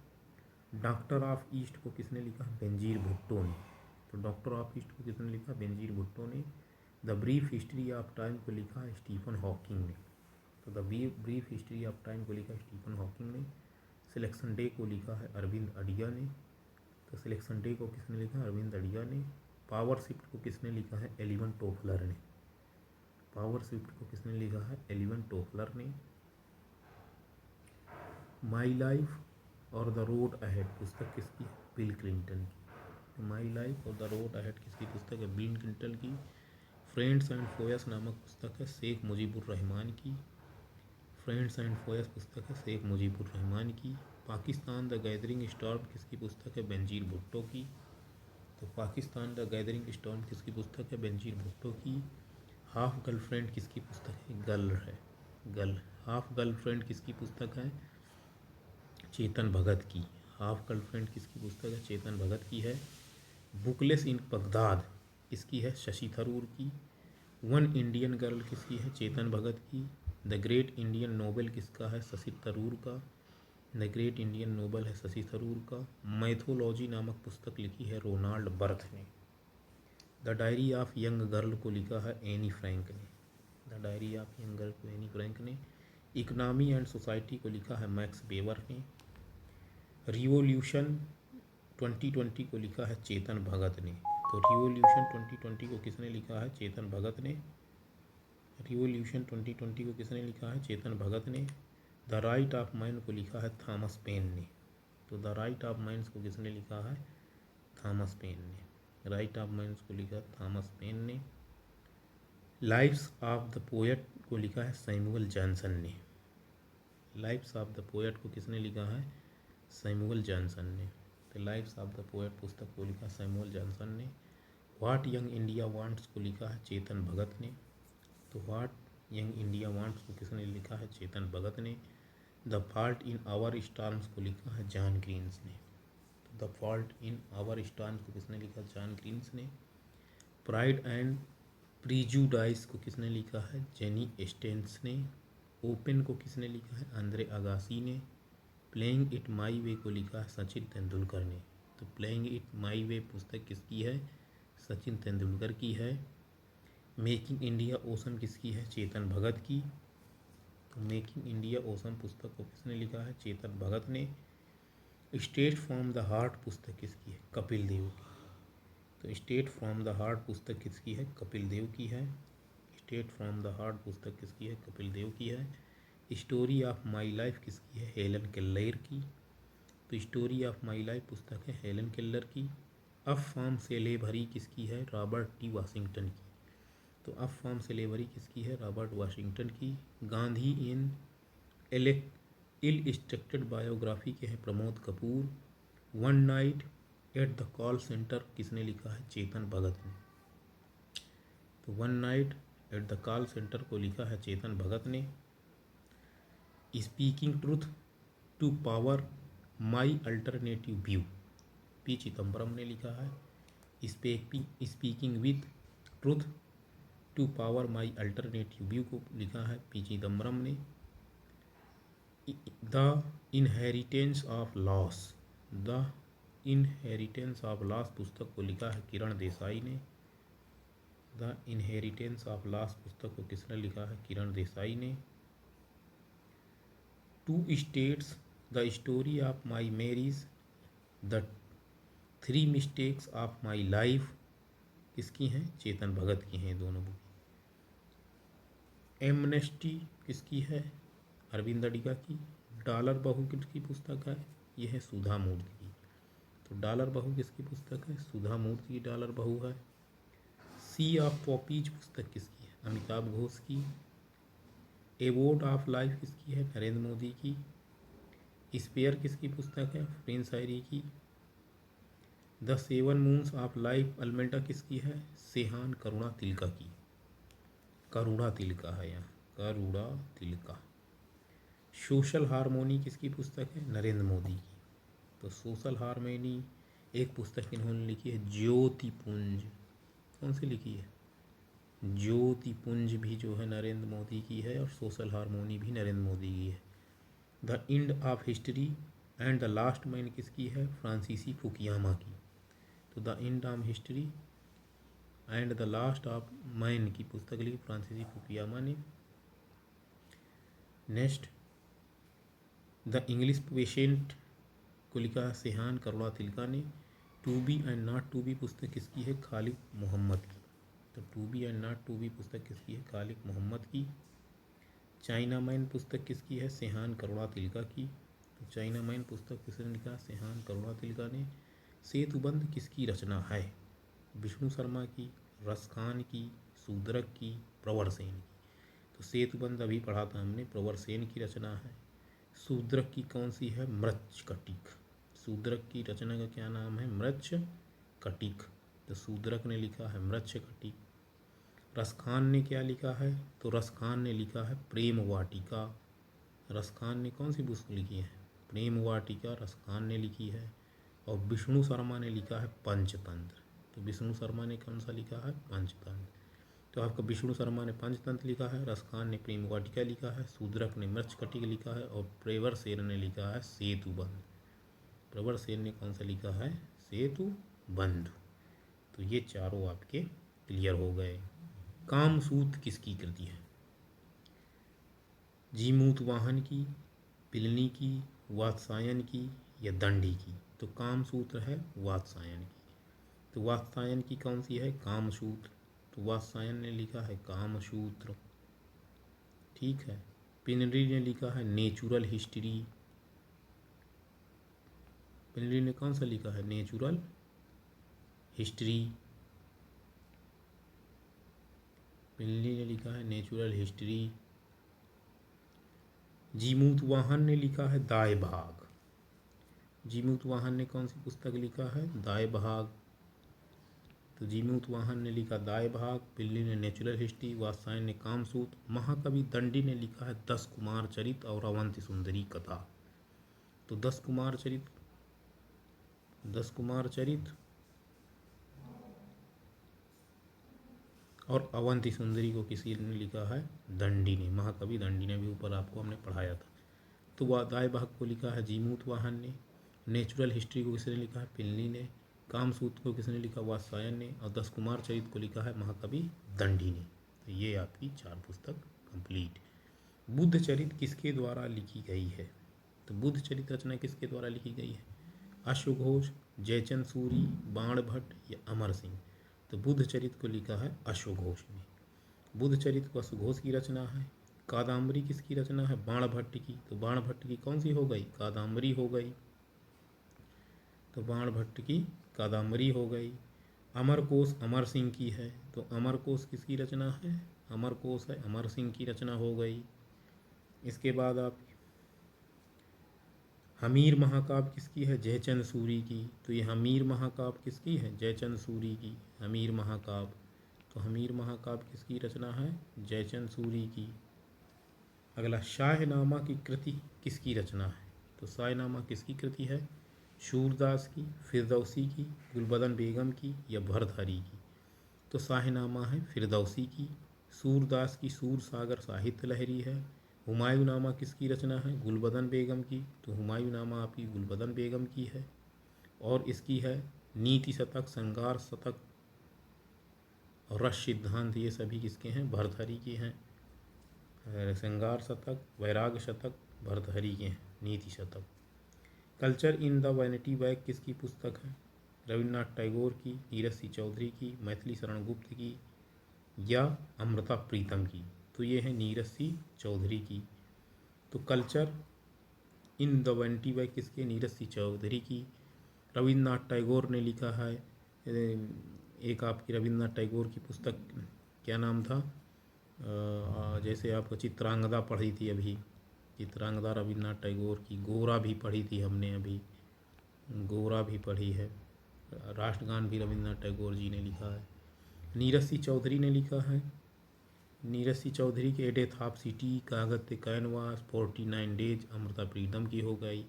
डॉक्टर ऑफ ईस्ट को किसने लिखा है? बेनजीर भुट्टो ने। तो डॉक्टर ऑफ ईस्ट को किसने लिखा? बेनजीर भुट्टो ने। The brief history of time को लिखा है स्टीफन हॉकिंग ने। तो the brief history of time को लिखा है स्टीफन हॉकिंग ने। सिलेक्शन डे को लिखा है अरविंद अडिगा ने। तो सिलेक्शन डे को किसने लिखा है? अरविंद अडिगा ने। पावर शिफ्ट को किसने लिखा है? एलिवन टोफलर ने। पावर शिफ्ट को किसने लिखा है? एलिवन टोफलर ने। माई लाइफ और द रोड अहेड पुस्तक किसकी? बिल क्लिंटन की। माई लाइफ और द रोड अहेड किसकी पुस्तक है? बिल क्लिंटन की। फ्रेंड्स एंड फोयस नामक पुस्तक है शेख मुजीबुर रहमान की। फ्रेंड्स एंड फोयस पुस्तक है शेख मुजीबुर रहमान की। पाकिस्तान द गैदरिंग स्टॉर्म किसकी पुस्तक है? बेनजीर भुट्टो की। तो पाकिस्तान द गैदरिंग स्टॉर्म किसकी पुस्तक है? बेनजीर भुट्टो की। हाफ गर्लफ्रेंड किसकी पुस्तक है? गर्ल। हाफ गर्लफ्रेंड किसकी पुस्तक है? चेतन भगत की। हाफ गर्लफ्रेंड किसकी पुस्तक है? चेतन भगत की है। बुकलेस इन बगदाद किसकी है? शशि थरूर की। वन इंडियन गर्ल किसकी है? चेतन भगत की। द ग्रेट इंडियन नोबल किसका है? शशि थरूर का। द ग्रेट इंडियन नोबल है शशि थरूर का। मैथोलॉजी नामक पुस्तक लिखी है रोनाल्ड बर्थ ने। The diary of young girl को लिखा है एनी फ्रैंक ने। The diary of young girl को एनी फ्रैंक ने। इकोनॉमी एंड सोसाइटी को लिखा है मैक्स वेबर ने। रिवोल्यूशन 2020 को लिखा है चेतन भगत ने। तो रिवोल्यूशन 2020 को किसने लिखा है? चेतन भगत ने। रिवोल्यूशन 2020 को किसने लिखा है? चेतन भगत ने। द राइट ऑफ मैन को लिखा है थॉमस पेन ने। तो द राइट ऑफ माइंस को किसने लिखा है? थॉमस पेन ने। राइट ऑफ माइंस को लिखा थॉमस पेन ने। लाइफ्स ऑफ द पोएट को लिखा है सैमुअल जॉनसन ने। लाइफ्स ऑफ द पोएट को किसने लिखा है? सैमुअल जॉनसन ने। तो लाइफ्स ऑफ द पोएट पुस्तक को लिखा सैमुअल जॉनसन ने। व्हाट यंग इंडिया वांट्स को लिखा है चेतन भगत ने। तो व्हाट यंग इंडिया वांट्स को किसने लिखा है? चेतन भगत ने। The fault in our stars को लिखा है जॉन ग्रीन्स ने। The fault in our stars को किसने लिखा? जॉन ग्रीन्स ने। प्राइड एंड प्रीजुडाइस को किसने लिखा है? जेनी एस्टेंस ने। ओपन को किसने लिखा है? आंद्रे अगासी ने। प्लेइंग इट माई वे को लिखा है सचिन तेंदुलकर ने। तो प्लेइंग इट माई वे पुस्तक किसकी है? सचिन तेंदुलकर की है। मेकिंग इंडिया ओसम किसकी है? चेतन भगत की। तो मेकिंग इंडिया ओसम पुस्तक को किसने लिखा है? चेतन भगत ने। स्टेट फ्रॉम द हार्ट पुस्तक किसकी है? कपिल देव की। तो स्टेट फ्रॉम द हार्ट पुस्तक किसकी है? कपिल देव की है। स्टेट फ्रॉम द हार्ट पुस्तक किसकी है? कपिल देव की है। स्टोरी ऑफ माई लाइफ किसकी है? हेलन केलर की। तो स्टोरी ऑफ माई लाइफ पुस्तक है हेलन केलर की। अ फॉर्म सेलेवरी किसकी है? रॉबर्ट टी वाशिंगटन की। तो अ फॉर्म सेलेवरी किसकी है? रॉबर्ट वाशिंगटन की। गांधी इन इल-स्ट्रक्चर्ड बायोग्राफी के हैं Pramod Kapoor. One night at the call centre किसने लिखा है? चेतन भगत ने। तो one night at the call centre को लिखा है चेतन भगत ने। Speaking truth to power my alternative view P Chidambaram ने लिखा है। Speaking with truth to power my alternative view को लिखा है पी चिदम्बरम ने। द इनहेरिटेंस ऑफ लॉस पुस्तक को लिखा है किरण देसाई ने। द इनहेरिटेंस ऑफ लॉस पुस्तक को किसने लिखा है? किरण देसाई ने। Two states the story of my marriage the three mistakes of my life किसकी हैं? चेतन भगत की हैं दोनों बुक। एमनेस्टी किसकी है? अरविंद अडिगा की। डॉलर बहू किसकी पुस्तक है? यह है सुधा मूर्ति की। तो डॉलर बहू किसकी पुस्तक है? सुधा मूर्ति की डॉलर बहू है। सी ऑफ पॉपीज पुस्तक किसकी है? अमिताभ घोष की। एवोर्ड ऑफ लाइफ किसकी है? नरेंद्र मोदी की। स्पेयर किसकी पुस्तक है? प्रिंस हैरी की। The seven moons of life Almeida किसकी है? सेहान करुणा तिलका की। करुणा तिलका है यहाँ, करुणा तिलका। सोशल हारमोनी किसकी पुस्तक है? नरेंद्र मोदी की। तो सोशल हारमोनी एक पुस्तक इन्होंने लिखी है ज्योतिपुंज। कौन सी लिखी है? ज्योतिपुंज भी जो है नरेंद्र मोदी की है और सोशल हारमोनी भी नरेंद्र मोदी की है। The end of history and the last man किसकी है? फ्रांसीसी फुकुयामा की। तो the end of history and the last of man की पुस्तक लिखी फ्रांसीसी फुकुयामा ने। नेक्स्ट द इंग्लिश पेशेंट को लिखा है सेहान करुणा तिलका ने। To be and not to be पुस्तक किसकी है? खालिद मोहम्मद की। तो to be and not to be पुस्तक किसकी है? खालिद मोहम्मद की। चाइना मैन पुस्तक किसकी है? सेहान करुणा तिलका की। तो चाइना मैन पुस्तक किसने लिखा? सेहान करुणा तिलका ने। सेतुबंध किसकी रचना है? विष्णु शर्मा की, रसखान की, शूद्रक की, प्रवर सेन की। तो सेतुबंध अभी पढ़ा था हमने, प्रवर सेन की रचना है। शूद्रक की कौन सी है? मृच्छकटिक। शूद्रक की रचना का क्या नाम है? मृच्छकटिक। तो शूद्रक ने लिखा है मृच्छकटिक। रसखान ने क्या लिखा है? तो रसखान ने लिखा है प्रेम वाटिका। रसखान ने कौन सी पुस्तक लिखी है? प्रेम वाटिका रसखान ने लिखी है। और विष्णु शर्मा ने लिखा है पंचतंत्र। तो विष्णु शर्मा ने कौन सा लिखा है? पंचतंत्र। तो आपका विष्णु शर्मा ने पंचतंत्र लिखा है, रसखान ने प्रेम वाटिका लिखा है, शूद्रक ने मृच्छकटिक लिखा है और प्रवर सेन ने लिखा है सेतुबंध। प्रवर सेन ने कौन सा लिखा है? सेतुबंध। तो ये चारों आपके क्लियर हो गए। कामसूत्र किसकी कृति है? जीमूतवाहन की, पिलनी की, वात्सायन की या दंडी की? तो कामसूत्र है वात्सायन की। तो वात्सायन की कौन सी है? कामसूत्र। तो वात्सायन ने लिखा है कामसूत्र। ठीक है। पिनरी ने लिखा है नेचुरल हिस्ट्री। पिनरी ने कौन सा लिखा है? Natural history. पिनरी ने लिखा है नेचुरल हिस्ट्री। जीमूतवाहन ने लिखा है दाय भाग। जीमूतवाहन ने कौन सी पुस्तक लिखा है? दाय भाग। तो जीमूत वाहन ने लिखा दाय भाग, पिल्ली ने नेचुरल हिस्ट्री, वात्स्यायन ने कामसूत्र, महाकवि दंडी ने लिखा है 10 कुमार चरित और अवंति सुंदरी कथा। तो 10 कुमार चरित और अवंति सुंदरी को किसी ने लिखा है? दंडी ने, महाकवि दंडी ने, भी ऊपर आपको हमने पढ़ाया था। तो वह दाय भाग को लिखा है जीमूत वाहन ने, नेचुरल हिस्ट्री को किसने लिखा है? पिल्ली ने, कामसूत्र को किसने लिखा? वात्स्यायन ने, और 10 कुमार चरित को लिखा है महाकवि दंडी ने। तो ये आपकी 4 पुस्तक कंप्लीट। बुद्ध चरित किसके द्वारा लिखी गई है? तो बुद्ध चरित रचना किसके द्वारा लिखी गई है? अश्वघोष, जयचंद सूरी, बाण भट्ट या अमर सिंह? तो बुद्ध चरित को लिखा है अश्वघोष ने। बुद्ध चरित को अश्वघोष की रचना है। कादम्बरी किसकी रचना है? बाण भट्ट की। तो बाण भट्ट की कौन सी हो गई? कादम्बरी हो गई। तो बाण भट्ट की कादम्बरी हो गई। अमरकोश अमर सिंह की है। तो अमरकोश किसकी रचना है? अमरकोश है अमर सिंह की रचना हो गई। इसके बाद आप हमीर महाकाव्य किसकी है? जयचंद सूरी की। तो ये हमीर महाकाव्य किसकी है? जयचंद सूरी की, हमीर महाकाव्य। तो हमीर महाकाव्य किसकी रचना है? जयचंद सूरी की। अगला, शाहनामा की कृति किसकी रचना है? तो शाहनामा किसकी कृति है? सूरदास की, फिरदौसी की, गुलबदन बेगम की या भर्तहरि की? तो शाहनामा है फिरदौसी की। सूरदास की सूर सागर साहित्य लहरी है। हुमायूं नामा किसकी रचना है? गुलबदन बेगम की। तो हुमायूं नामा आपकी गुलबदन बेगम की है। और इसकी है नीति शतक, श्रृंगार शतक और रस सिद्धांत, ये सभी किसके हैं? भर्तहरि के हैं। श्रृंगार शतक, वैराग्य शतक भर्तहरि के हैं। नीति शतक। Culture in the vanity bag किसकी पुस्तक है? रविन्द्रनाथ टैगोर की, नीरज सी चौधरी की, मैथिली शरण गुप्त की या अमृता प्रीतम की? तो ये है नीरज सी चौधरी की। तो culture in the vanity bag किसके? नीरज सी चौधरी की। रविन्द्रनाथ टैगोर ने लिखा है। एक आपकी रविन्द्रनाथ टैगोर की पुस्तक क्या नाम था? जैसे आपको चित्रांगदा पढ़ी थी अभी, चित्रांगदा रविन्द्रनाथ टैगोर की। गोरा भी पढ़ी थी हमने अभी, गोरा भी पढ़ी है। राष्ट्रगान भी रविन्द्रनाथ टैगोर जी ने लिखा है। नीरज सी चौधरी ने लिखा है। नीरज सी चौधरी के एडेथ ऑफ सिटी, कागज ते कैनवास, 49 डेज अमृता प्रीतम की हो गई।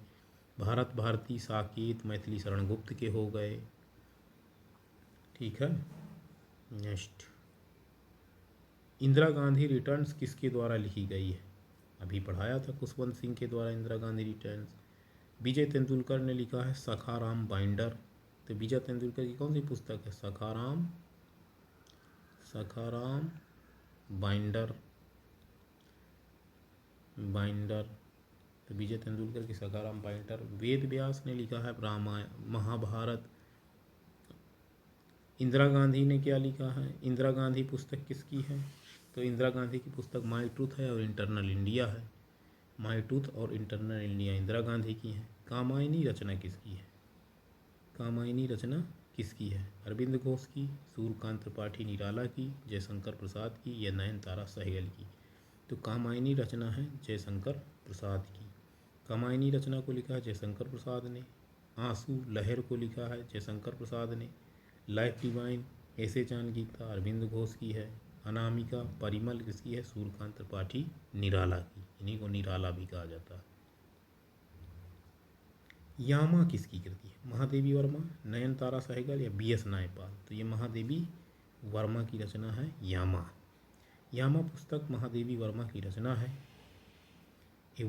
भारत भारती, साकेत, मैथिली शरण गुप्त के हो गए। ठीक है। नेक्स्ट, इंदिरा गांधी रिटर्न्स किसके द्वारा लिखी गई है? अभी पढ़ाया था, खुशवंत सिंह के द्वारा इंदिरा गांधी रिटर्न्स। विजय तेंदुलकर ने लिखा है सखाराम बाइंडर। तो विजय तेंदुलकर की कौन सी पुस्तक है? सखाराम बाइंडर। तो विजय तेंदुलकर की सखाराम बाइंडर। वेद व्यास ने लिखा है रामायण महाभारत। इंदिरा गांधी ने क्या लिखा है? इंदिरा गांधी पुस्तक किसकी है? तो इंदिरा गांधी की पुस्तक माई ट्रूथ है और इंटरनल इंडिया है। माई ट्रूथ और इंटरनल इंडिया इंदिरा गांधी की है। कामायनी रचना किसकी है? कामायनी रचना किसकी है? अरविंद घोष की, सूर्यकांत त्रिपाठी निराला की, जयशंकर प्रसाद की या नयनतारा सहगल की? तो कामायनी रचना है जयशंकर प्रसाद की। कामायनी रचना को लिखा है जयशंकर प्रसाद ने। आंसू लहर को लिखा है जयशंकर प्रसाद ने। लाइफ डिवाइन ऐसे चांद गीता अरविंद घोष की है। अनामिका परिमल किसकी है? सूर्यकांत त्रिपाठी निराला की। इन्हीं को निराला भी कहा जाता है। यामा किसकी कृति है? महादेवी वर्मा, नयनतारा सहगल या BS नायपाल? तो ये महादेवी वर्मा की रचना है यामा। यामा पुस्तक महादेवी वर्मा की रचना है। A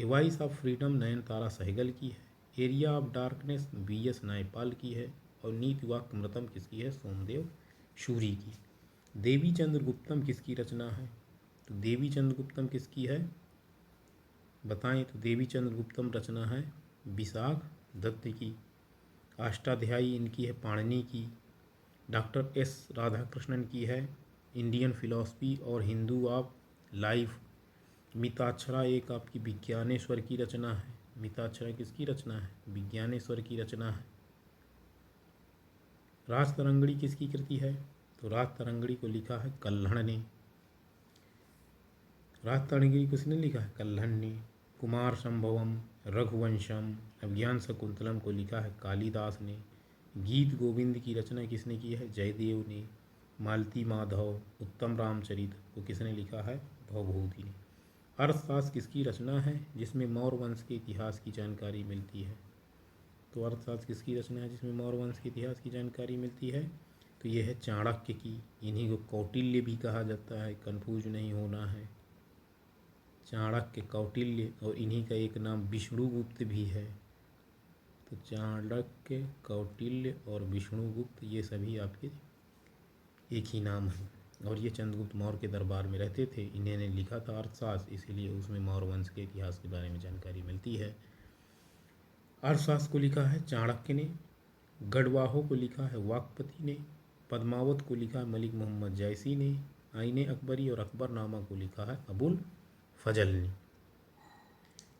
voice of freedom Nayantara Sahgal की है। Area of darkness BS Naipaul की है। और नीति वाक्यमृतम किसकी है? सोमदेव सूरी की। देवी चंद्रगुप्तम किसकी रचना है? तो देवी चंद्रगुप्तम किसकी है बताएं? तो देवी चंद्रगुप्तम रचना है विशाख दत्त की। अष्टाध्यायी इनकी है पाणिनि की। डॉक्टर S राधाकृष्णन की है इंडियन फिलॉसफी और हिंदू ऑफ लाइफ। मिताक्षरा एक आपकी विज्ञानेश्वर की रचना है। मिताक्षरा किसकी रचना है? विज्ञानेश्वर की रचना है। राजतरंगिणी किसकी कृति है? तो राजतरंगिणी को लिखा है कल्हण ने। राजतरंगिणी किसने लिखा है? कल्हण ने। कुमार संभवम, रघुवंशम, अभिज्ञान शकुंतलम को लिखा है कालिदास ने। गीत गोविंद की रचना किसने की है? जयदेव ने। मालती माधव, उत्तम रामचरित को किसने लिखा है? भवभूति ने। अर्थशास्त्र किसकी रचना है जिसमें मौर्य वंश के इतिहास की जानकारी मिलती है? तो अर्थशास्त्र किसकी रचना है जिसमें मौर्य वंश के इतिहास की जानकारी मिलती है? तो यह है चाणक्य की। इन्हीं को कौटिल्य भी कहा जाता है, कंफ्यूज नहीं होना है। चाणक्य, कौटिल्य और इन्हीं का एक नाम विष्णुगुप्त भी है। तो चाणक्य, कौटिल्य और विष्णुगुप्त ये सभी आपके एक ही नाम है। और ये चंद्रगुप्त मौर्य के दरबार में रहते थे। इन्हें ने लिखा था अर्थशास्त्र, इसीलिए उसमें मौर्य वंश के इतिहास के बारे में जानकारी मिलती है। अर्थशास्त्र को लिखा है चाणक्य ने। गढ़वाहों को लिखा है वाकपति ने। पद्मावत को लिखा है मलिक मोहम्मद जैसी ने। आईने अकबरी और अकबरनामा को लिखा है अबुल फजल ने।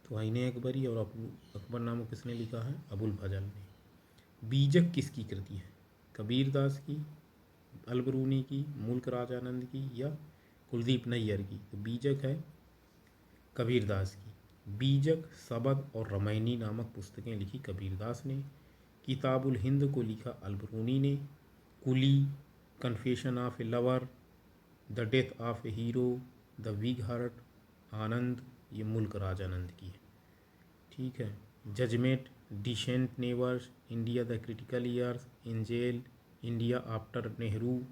तो आईने अकबरी और अकबरनामा किसने लिखा है? अबुल फजल ने। बीजक किसकी कृति है? कबीरदास की, अलबरूनी की, मुल्क राजानंद की या कुलदीप नैयर की? तो बीजक है कबीरदास की। बीजक, सबद और रामायणी नामक पुस्तकें लिखी कबीरदास ने। किताबुल हिंद को लिखा अलबरूनी ने। Coolie, confession of a lover, the death of a hero, the big heart, Anand, ये मुल्क राजानंद की है। ठीक है। Judgement, distant neighbours, India the critical years, in jail, India after Nehru,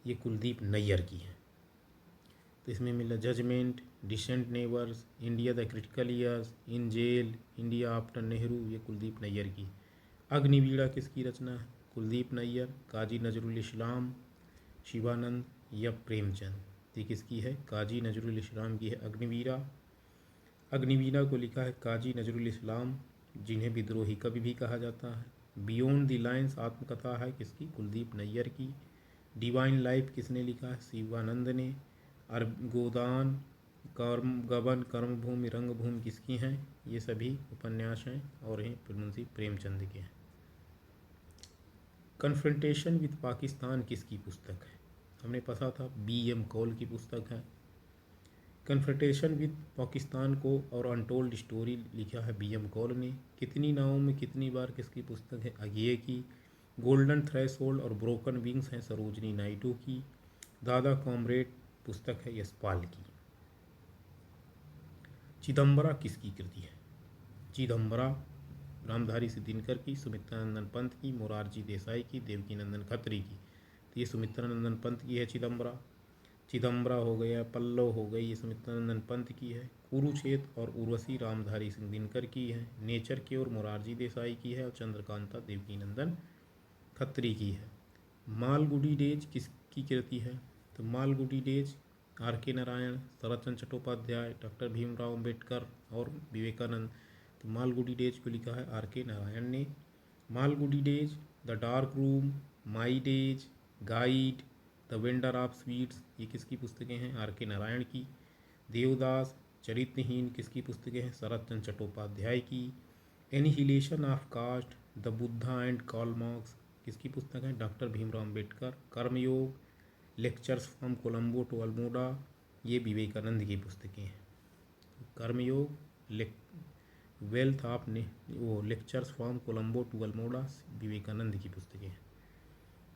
ये कुलदीप नैयर की है। तो इसमें मिला judgement, distant neighbours, India the critical years, in jail, India after Nehru, ये कुलदीप नैयर की। अग्निवीणा किसकी रचना है? कुलदीप नैयर, काजी नजरुल इस्लाम, शिवानंद या प्रेमचंद? ये किसकी है? काजी नजरुल इस्लाम की है अग्निवीणा। अग्निवीणा को लिखा है काजी नजरुल इस्लाम, जिन्हें विद्रोही कवि भी कहा जाता है। बियॉन्ड द लाइन्स आत्मकथा है किसकी? कुलदीप नैयर की। डिवाइन लाइफ किसने लिखा है? शिवानंद ने। गोदान, कर्म गबन, कर्मभूमि, रंगभूमि किसकी हैं? ये सभी उपन्यास हैं और ये मुंशी प्रेमचंद के हैं। कन्फ्रंटेशन विद पाकिस्तान किसकी पुस्तक है? हमने पढ़ा था B.M. कौल की पुस्तक है। कन्फ्रंटेशन विद पाकिस्तान को और अनटोल्ड स्टोरी लिखा है B.M. कौल ने। कितनी नावों में कितनी बार किसकी पुस्तक है? अज्ञे की। गोल्डन थ्रेशोल्ड और ब्रोकन विंग्स हैं सरोजनी नायडू की। दादा कॉमरेड पुस्तक है यशपाल की। चिदम्बरा किसकी कृति है? चिदम्बरा रामधारी सिंह दिनकर की, सुमित्रानंदन पंत की, मोरारजी देसाई की, देवकीनंदन खत्री की। तो ये सुमित्रानंदन पंत की है चिदम्बरा। चिदम्बरा हो गया, पल्लव हो गई, ये सुमित्रानंदन पंत की है। कुरुक्षेत्र और उर्वशी रामधारी सिंह दिनकर की है। नेचर की ओर मोरारजी देसाई की है और चंद्रकांता देवकीनंदन खत्री की है। मालगुडी डेज किसकी कृति है? तो Malgudi days R.K. Narayan, Sharatchandra Chattopadhyay, doctor Bhimrao Ambedkar और विवेकानंद। तो मालगुडी डेज को लिखा है R.K. नारायण ने। Malgudi days, the dark room, my days, guide, the vendor of sweets, ये किसकी पुस्तकें हैं? R.K. नारायण की। देवदास, चरित्रहीन किसकी पुस्तकें हैं? शरतचंद्र चट्टोपाध्याय की। Annihilation of caste, the Buddha and Karl Marx, किसकी पुस्तक है? Doctor Bhimrao Ambedkar. Karmayoga, lectures from Colombo to Almora, ये विवेकानंद की पुस्तकें हैं। Karmayoga, wealth of lectures from Colombo to Almora, Vivekananda की पुस्तकें हैं।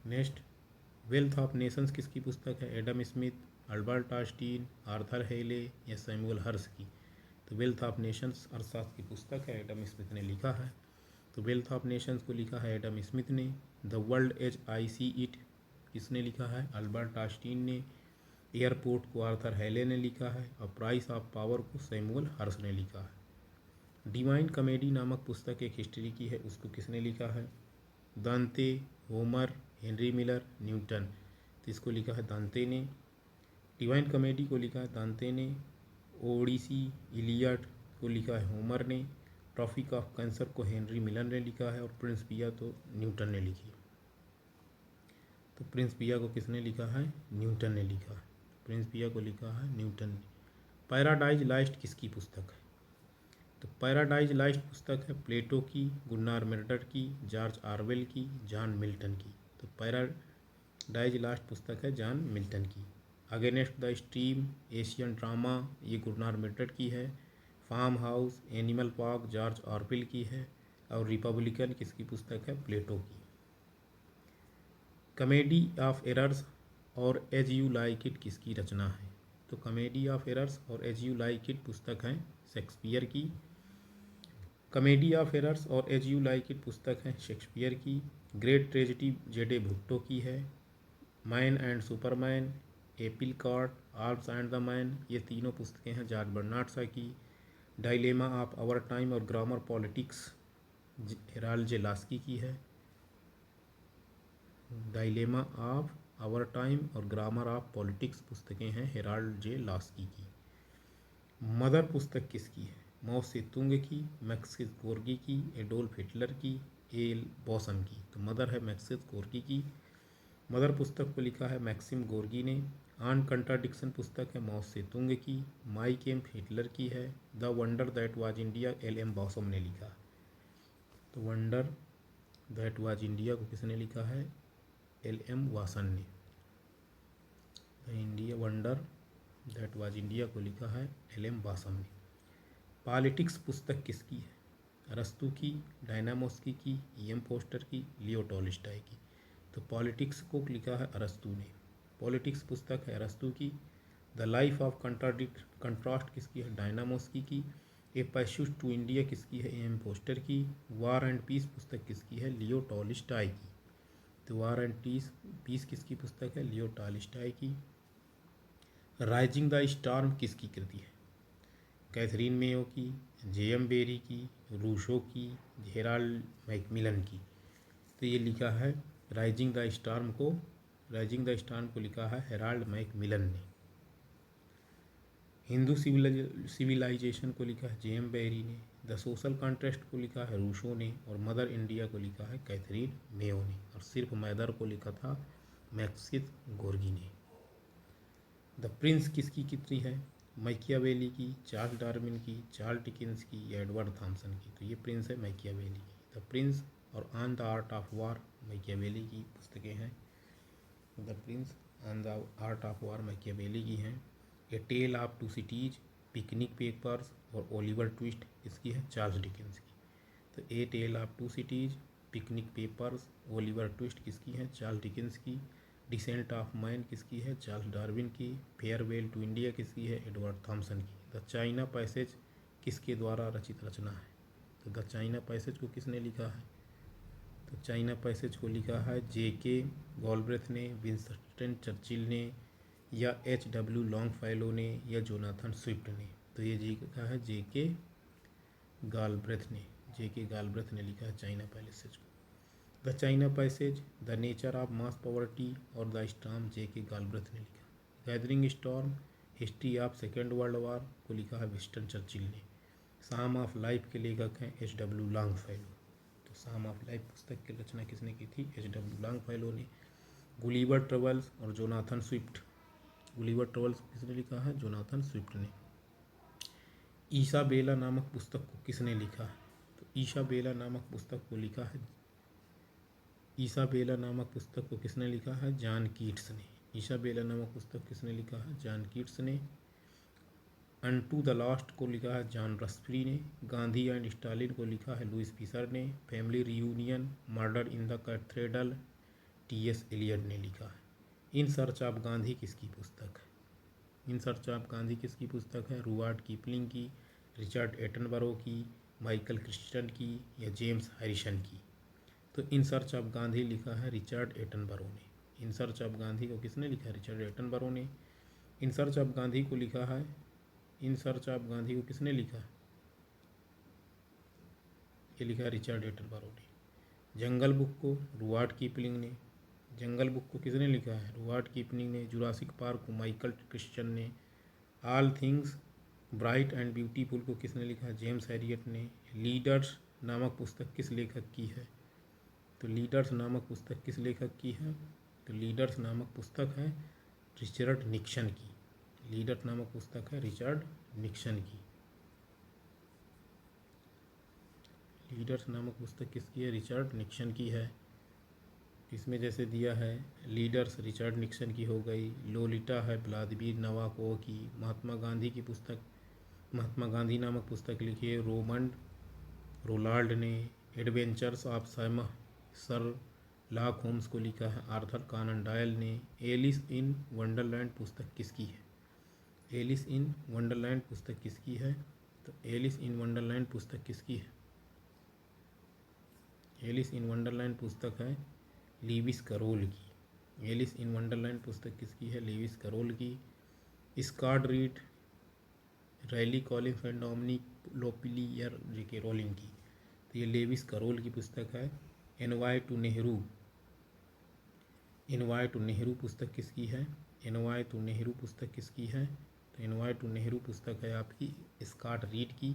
नेक्स्ट, वेल्थ ऑफ नेशंस किसकी पुस्तक है? Adam Smith, Albert Einstein, Arthur हेले या सैमुअल हर्स की? तो वेल्थ ऑफ नेशंस अर्थशास्त्र की पुस्तक है, एडम स्मिथ ने लिखा है। तो वेल्थ ऑफ नेशंस को लिखा है एडम स्मिथ ने। The world as I see it किसने लिखा है? अल्बर्ट आइंस्टीन ने। एयरपोर्ट को आर्थर हेले ने लिखा है और प्राइस ऑफ पावर को सैमुअल हर्स ने लिखा है। डिवाइन कॉमेडी नामक पुस्तक एक हिस्ट्री की है, उसको किसने लिखा है? दांते, होमर, हेनरी मिलर, न्यूटन। तो इसको लिखा है दांते ने। डिवाइन कॉमेडी को लिखा है दांते ने। ओडिसी, इलियड को लिखा है होमर ने। ट्रॉफिक ऑफ कैंसर को हेनरी मिलर ने लिखा है और प्रिंस पिया तो न्यूटन ने लिखी। तो प्रिंस पिया को किसने लिखा है? न्यूटन ने लिखा है। प्रिंस पिया को लिखा है न्यूटन ने। पैराडाइज लाइस्ट किसकी पुस्तक है? तो पैराडाइज लाइस्ट पुस्तक है प्लेटो की, गुन्नार मेर्डर की, जॉर्ज ऑरवेल की, जॉन मिल्टन की। तो पैराडाइज लास्ट पुस्तक है जॉन मिल्टन की। Against the stream, Asian drama, ये गुन्नार मेर्डर की है। Farm house, animal park, George Orwell की है। और रिपब्लिकन किसकी पुस्तक है? प्लेटो की। कॉमेडी ऑफ एरर्स और एज यू लाइक इट किसकी रचना है? तो कॉमेडी ऑफ एरर्स और एज यू लाइक इट पुस्तक है शेक्सपियर की। कॉमेडी ऑफ एरर्स और एज यू लाइक इट पुस्तक है शेक्सपियर की। ग्रेट ट्रेजेडी जेडे भुट्टो की है। Man and superman, apple cart, alps and the man, ये तीनों पुस्तकें हैं जॉर्ज बर्नार्ड शॉ की। डायलेमा ऑफ आवर टाइम और grammar politics Harold J Laski की है। डायलेमा ऑफ आवर टाइम और ग्रामर ऑफ पॉलिटिक्स पुस्तकें हैं हेराल्ड जे लास्की की। मदर पुस्तक किसकी है? माओ से तुंग की, मैक्सिस गोर्गी की, एडोल्फ हिटलर की, एल बॉसन की। तो मदर है मैक्सिस गोर्गी की। मदर पुस्तक को लिखा है मैक्सिम गोर्गी ने। आन कंट्राडिक्शन पुस्तक है माओ से तुंग की। माई केम्प हिटलर की है। The wonder that was India L M Basham ने लिखा। तो वंडर दैट वाज इंडिया को किसने लिखा है? एल एम वासन ने। The India wonder that was India को लिखा है एल एम वासन ने। पॉलिटिक्स पुस्तक किसकी है? अरस्तू की, डायनामोस्की की, ई एम फोस्टर की, लियो टॉलस्टॉय की। तो पॉलिटिक्स को लिखा है अरस्तू ने। पॉलिटिक्स पुस्तक है अरस्तू की। द लाइफ ऑफ कंट्रास्ट किसकी है? डायनामोस्की की। ए पैसूट टू इंडिया किसकी है? ई एम फोस्टर की। वार एंड पीस पुस्तक किसकी है? लियो टॉलस्टॉय की। तो वार एंड पीस किसकी पुस्तक है? लियो टॉलस्टॉय की। राइजिंग द स्टॉर्म किसकी कृति है? कैथरीन मेयो की, जे एम बेरी की, रूशो की, हेराल्ड मैकमिलन की। तो ये लिखा है राइजिंग द स्टॉर्म को लिखा है हेराल्ड मैकमिलन ने। हिंदू सिविलाइजेशन को लिखा है जे एम बेरी ने। द सोशल कॉन्ट्रेस्ट को लिखा है रूशो ने। और मदर इंडिया को लिखा है कैथरीन मेयो ने। और सिर्फ मैदर को लिखा था मैक्सिस गोर्गी ने। द प्रिंस किसकी कृति है? मैकियावेली की, चार्ल्स डार्विन की, चार्ल्स डिकेंस की या एडवर्ड थॉमसन की। तो ये प्रिंस है मैकियावेली की। द प्रिंस और on the art of war Machiavelli की पुस्तकें हैं। The Prince on the art of war Machiavelli की हैं। A tale of two cities, picnic papers और ओलिवर ट्विस्ट इसकी है चार्ल्स डिकेंस की। तो a tale of two cities, picnic papers, Oliver Twist किसकी है? चार्ल्स डिकेंस की। डिसेंट ऑफ मैन किसकी है? चार्ल्स डार्विन की। फेयरवेल टू इंडिया किसकी है? एडवर्ड थॉमसन की। द चाइना पैसेज किसके द्वारा रचित रचना है? तो द चाइना पैसेज को किसने लिखा है? तो चाइना पैसेज को लिखा है जे.के. गॉलब्रेथ ने, विंस्टन चर्चिल ने, या H.W. लॉन्गफेलो ने, या जोनाथन स्विफ्ट ने। तो ये लिखा है जे.के. गॉलब्रेथ ने। जे.के. गॉलब्रेथ ने लिखा है चाइना पैसेज को। The China passage, the nature of mass poverty और द स्टॉर्म जे.के. गॉलब्रेथ ने लिखा। Gathering storm, history of second world war को लिखा है विंस्टन चर्चिल ने। साम ऑफ लाइफ के लेखक हैं H.W. लॉन्गफेलो। तो साम ऑफ लाइफ पुस्तक की रचना किसने की थी? H.W. लॉन्गफेलो ने। गुलिवर ट्रेवल्स और जोनाथन स्विफ्ट। गुलिवर ट्रेवल्स किसने लिखा है? जोनाथन स्विफ्ट ने। ईसाबेला नामक पुस्तक को किसने लिखा है? तो ईसाबेला नामक पुस्तक को लिखा है ईसाबेला नामक पुस्तक को किसने लिखा है? जॉन कीट्स ने। ईसाबेला नामक पुस्तक किसने लिखा है? जॉन कीट्स ने। अनटू द लास्ट को लिखा है जॉन रस्परी ने। गांधी एंड स्टालिन को लिखा है लुइस फिशर ने। Family reunion, murder in the cathedral, T.S. Eliot ने लिखा है। इन सर्च ऑफ गांधी किसकी पुस्तक है? इन सर्च ऑफ गांधी किसकी पुस्तक है? रुवार्ड कीपलिंग की, रिचर्ड एटनबरो की, माइकल क्रिस्टन की, या जेम्स हैरिसन की। तो इन सर्च ऑफ गांधी लिखा है रिचर्ड एटनबरो ने। इन सर्च ऑफ गांधी को किसने लिखा है? रिचर्ड एटनबरो ने। इन सर्च ऑफ गांधी को लिखा है इन सर्च ऑफ गांधी को किसने लिखा है? ये लिखा है रिचर्ड एटनबरो ने। जंगल बुक को रुवार्ड कीपलिंग ने। जंगल बुक को किसने लिखा है? रुवार्ड कीपलिंग ने। जुरासिक पार्क को माइकल क्रिस्टन ने। All things bright and beautiful को किसने लिखा है? जेम्स हैरियट ने। लीडर्स नामक पुस्तक किस लेखक की है? तो लीडर्स नामक पुस्तक किस लेखक की है? तो लीडर्स नामक पुस्तक है रिचर्ड निक्सन की। लीडर्स नामक पुस्तक है रिचर्ड निक्सन की। लीडर्स नामक पुस्तक किसकी है? रिचर्ड निक्सन की है। इसमें जैसे दिया है लीडर्स रिचर्ड निक्सन की हो गई। लोलिटा है व्लादिमीर नवाकोव की। महात्मा गांधी नामक पुस्तक लिखी है रोमंड रोलाल्ड ने। Adventures of Sherlock Holmes को लिखा है आर्थर कॉनन डॉयल ने। एलिस इन वंडरलैंड पुस्तक किसकी है? एलिस इन वंडरलैंड पुस्तक किसकी है? तो एलिस इन वंडरलैंड पुस्तक किसकी है? एलिस इन वंडरलैंड पुस्तक है लीविस कैरोल की। एलिस इन वंडरलैंड पुस्तक किसकी है? लीविस कैरोल की। Scott Reed, Larry Collins and Dominique Lapierre J K Rowling की। तो ये लेविस कैरोल की पुस्तक है। Envoy to Nehru, envoy to Nehru पुस्तक किसकी है? एनवाय टू नेहरू पुस्तक किसकी है? तो एनवाय टू नेहरू पुस्तक है आपकी स्कॉट रीड की।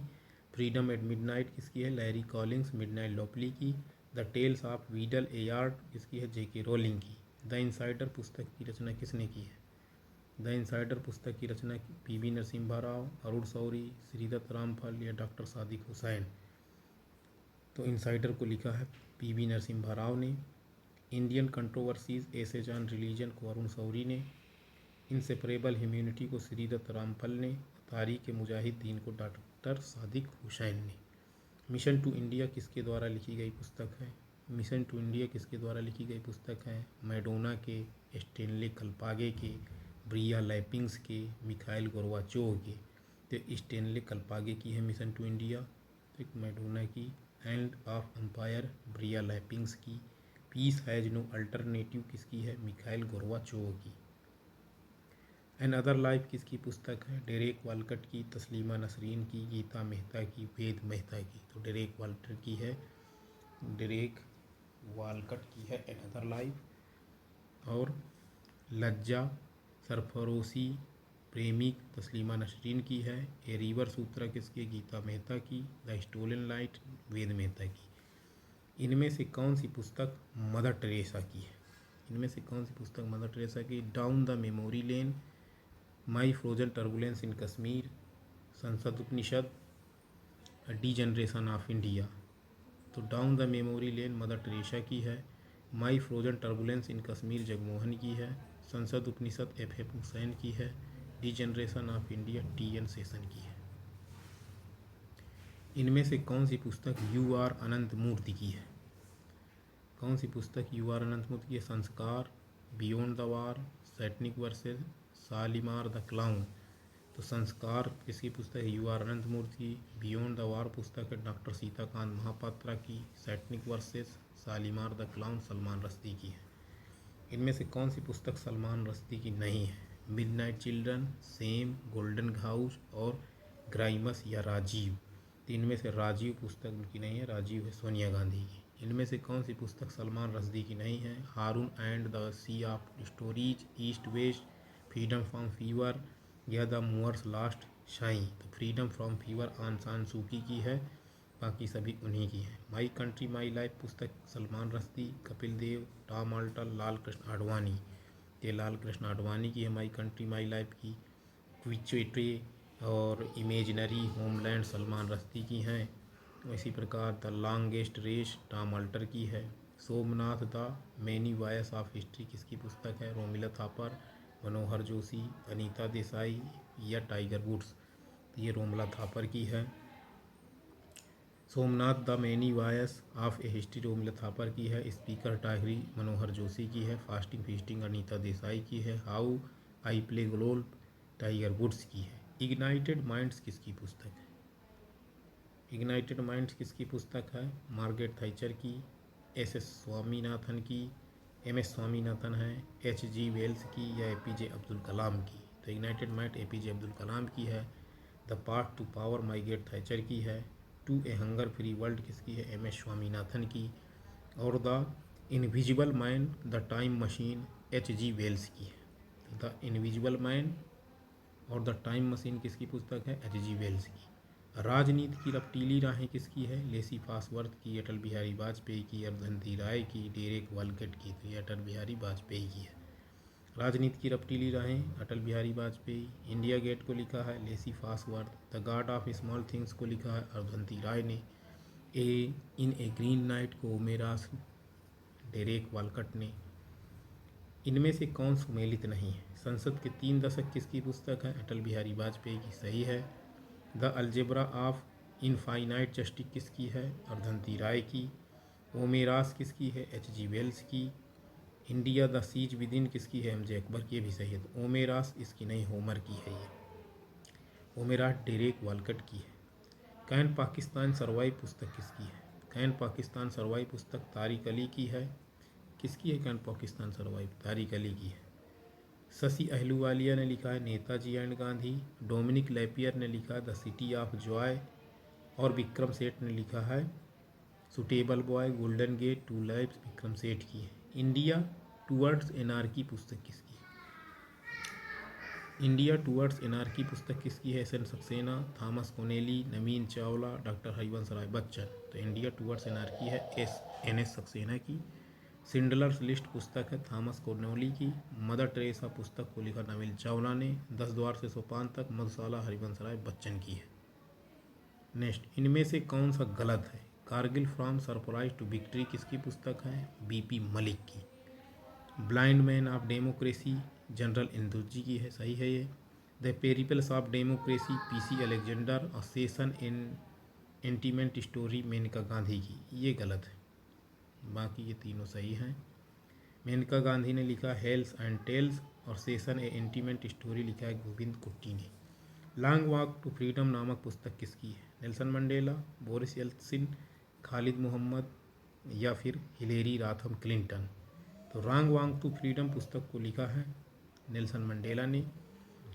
फ्रीडम एट मिडनाइट किसकी है? लैरी कॉलिंस मिडनाइट लोपली की। द टेल्स ऑफ वीडल एयार्ड किसकी है? जेके रोलिंग की। द इनसाइडर पुस्तक की रचना किसने की है? द इनसाइडर पुस्तक की रचना पीवी नरसिम्हा राव, अरुण शौरी, श्रीदत्त रामफल या डॉक्टर सादिक हुसैन। तो इनसाइडर को लिखा है पीवी नरसिम्हा राव ने। Indian controversies essays on religion को अरुण शौरी ने। इनसेपरेबल ह्यूमैनिटी को श्रीदत्त रामफल ने। तारीख मुजाहिदीन को डॉक्टर सादिक हुसैन ने। मिशन टू इंडिया किसके द्वारा लिखी गई पुस्तक है? मिशन टू इंडिया किसके द्वारा लिखी गई पुस्तक है? मैडोना के, स्टेनले कल्पागे के, ब्रिया लैपिंग्स के, मिखाइल गोर्बाचोव के। तो स्टेनले कल्पागे की है मिशन टू इंडिया, एक मैडोना की। एंड ऑफ एम्पायर ब्रिया लैपिंग्स की। पीस हैज नो अल्टरनेटिव किसकी है? मिखाइल गोर्बाचोव की। एन अदर लाइफ किसकी पुस्तक है? डेरेक वालकट की, तस्लीमा नसरीन की, गीता मेहता की, वेद मेहता की। तो डेरेक वालकट की है, डेरेक वालकट की है एन अदर लाइफ। और लज्जा सरफरोशी प्रेमिक तस्लीमा नसरीन की है। ए रिवर सूत्रा किसकी? गीता मेहता की। द स्टोलन लाइट वेद मेहता की। इनमें से कौन सी पुस्तक मदर टेरेसा की है? इनमें से कौन सी पुस्तक मदर टेरेसा की? Down the memory lane, my frozen turbulence in Kashmir, Sansad Upanishad, degeneration of India. तो down the memory lane Mother Teresa की है। My frozen turbulence in Kashmir Jagmohan की है। संसद उपनिषद एफ हुसैन की है। Degeneration of India T Seshan की है। इनमें से कौन सी पुस्तक यू आर अनंत मूर्ति की है? कौन सी पुस्तक यू आर अनंत मूर्ति की है? Samskara, beyond the war, satanic verses, Shalimar the clown. तो संस्कार किसकी पुस्तक है? U R Ananth Murthy. Beyond the war पुस्तक है डॉक्टर सीताकांत महापात्रा की। Satanic verses, Shalimar the clown Salman Rushdie की है। इनमें से कौन सी पुस्तक सलमान रश्दी की नहीं है? Midnight children, same, golden house और ग्राइमस या राजीव। तो इनमें से राजीव पुस्तक उनकी नहीं है, राजीव है सोनिया गांधी की। इनमें से कौन सी पुस्तक सलमान रश्दी की नहीं है? Haroun and the sea of stories, East West, freedom from fever या द मूअर्स लास्ट शाइन। तो freedom from fever Aung San सूकी की है, बाकी सभी उन्हीं की हैं। माई कंट्री माई लाइफ पुस्तक सलमान रश्दी, कपिल देव, टॉम अल्टर, लाल कृष्ण आडवाणी। ये लाल कृष्ण आडवाणी की है माई कंट्री माई लाइफ की। क्विचेटे और इमेजिनरी होमलैंड सलमान रश्दी की हैं। इसी प्रकार the longest race Tom Alter की है। Somnath the many voice of history किसकी पुस्तक है? रोमिला थापर, मनोहर जोशी, अनीता देसाई या टाइगर वुड्स। तो ये रोमिला थापर की है। Somnath the many voice of a history Romila Thapar की है। स्पीकर टाहरी मनोहर जोशी की है। फास्टिंग फीस्टिंग अनीता देसाई की है। How I play golf Tiger Woods की है। इग्नाइटेड माइंड्स किसकी पुस्तक है? इग्नाइटेड माइंड्स किसकी पुस्तक है? मार्गरेट थैचर की, एस स्वामीनाथन की, एस स्वामीनाथन है, जी वेल्स की या एपीजे अब्दुल कलाम की। तो ignited mind APJ Abdul Kalam की है। The path to power Margaret Thatcher की है। To a hunger free world किसकी है? एस स्वामीनाथन की। और the invisible mind the time machine G Wells की है। द इनविजिबल माइंड और द टाइम मशीन किसकी पुस्तक है? जी वेल्स की। राजनीति की रपटीली राहें किसकी है? लेसी फासवर्थ की, अटल बिहारी वाजपेयी की, अरुंधति राय की, डेरेक वालकट की। तो ये अटल बिहारी वाजपेयी की है। राजनीति की रपटीली राहें अटल बिहारी वाजपेयी। इंडिया गेट को लिखा है Lacey Fosworth. The god of small things को लिखा है अरुंधति राय ने। इन ए ग्रीन नाइट को मेरास डेरेक वालकट ने। इनमें से कौन सुमेलित नहीं है? संसद के 3 दशक किसकी पुस्तक है? अटल बिहारी वाजपेयी की। सही है। The algebra of infinite justice किसकी है? अर्धंती राय की। ओमेरास किसकी है? H.G. वेल्स की। India the siege within किसकी है? MJ अकबर की। ये भी सही है। तो ओमेरास इसकी नहीं, होमर की है ये। ओमेरास डेरेक वालकट की है। कैन पाकिस्तान सरवाइव पुस्तक किसकी है? कैन पाकिस्तान सरवाइव पुस्तक तारिक अली की है। किसकी है कैन पाकिस्तान सरवाइव? तारिक अली की है। शशि अहलूवालिया ने लिखा है Netaji and Gandhi. Dominique Lapierre ने लिखा है द सिटी ऑफ जॉय। और विक्रम सेठ ने लिखा है suitable boy, golden gate, two lifes. Vikram Seth की है। इंडिया टूवर्ड्स एनार्की पुस्तक किसकी है? इंडिया टूवर्ड्स एनार्की पुस्तक किसकी है? SN सक्सेना, थॉमस कोनेली, नवीन चावला, डॉक्टर हरिवंश राय बच्चन। तो इंडिया टूवर्ड्स एनार्की है NS सक्सेना की। सिंडलर्स लिस्ट पुस्तक है थॉमस कोनेली की। मदर टेरेसा पुस्तक को लिखा नवीन चावला ने। 10 द्वार से सोपान तक मधुशाला हरिवंश राय बच्चन की है। नेक्स्ट, इनमें से कौन सा गलत है? Kargil from surprise to victory किसकी पुस्तक है? BP मलिक की। Blind man of democracy general Induji की है, सही है ये। The perils of democracy PC Alexander. और सेशन एंटीमेंट स्टोरी मेनका गांधी की, ये गलत है। बाकी ये तीनों सही हैं। मेनका गांधी ने लिखा हेल्स एंड टेल्स और सेशन एंटीमेंट स्टोरी लिखा है गोविंद कुट्टी ने। लॉन्ग वॉक टू फ्रीडम नामक पुस्तक किसकी है? Nelson Mandela, Boris Yeltsin, Khalid Mohammad या फिर हिलेरी राथम क्लिंटन। तो लॉन्ग वॉक टू फ्रीडम पुस्तक को लिखा है नेल्सन मंडेला ने।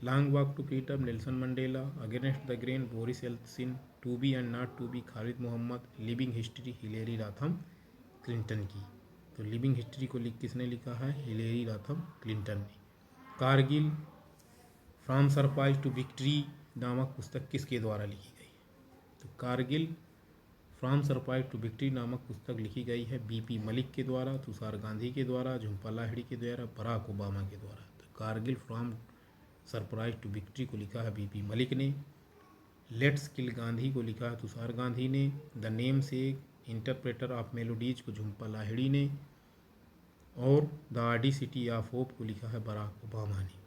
Long walk to freedom Nelson Mandela, against the grain Boris Yeltsin, to be and not to be Khalid Mohammad, living history Hillary Rodham Clinton की। तो living history को किसने लिखा है? हिलेरी राथम क्लिंटन ने। Kargil from surprise to victory नामक पुस्तक किसके द्वारा लिखी गई है? तो Kargil from surprise to victory नामक पुस्तक लिखी गई है BP मलिक के द्वारा, तुषार गांधी के द्वारा, झुम्पा लाहिड़ी के द्वारा, बराक ओबामा के द्वारा। तो Kargil from surprise to victory को लिखा है BP मलिक ने। लेट्स किल गांधी को लिखा है तुषार गांधी ने। द नेम से इंटरप्रेटर ऑफ मेलोडीज को झुम्पा लाहिड़ी ने। और द ऑडिसिटी ऑफ होप को लिखा है बराक ओबामा ने।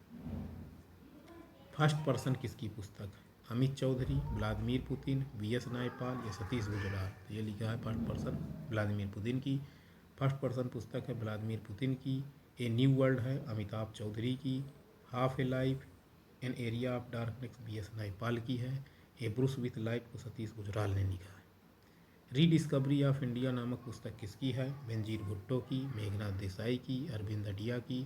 फर्स्ट पर्सन किसकी पुस्तक है? Amit Chaudhuri, Vladimir Putin, VS Naipaul या सतीश गुजराल। तो ये लिखा है फर्स्ट पर्सन व्लादिमीर पुतिन की। फर्स्ट पर्सन पुस्तक है व्लादिमीर पुतिन की। ए न्यू वर्ल्ड है अमिताभ चौधरी की। Half A life an area of darkness VS Naipaul की है। ए ब्रूस विथ लाइफ को सतीश गुजराल ने लिखा है। रीडिस्कवरी ऑफ इंडिया नामक पुस्तक किसकी है? बेनजीर भुट्टो की, मेघनाथ देसाई की, अरविंद अडिया की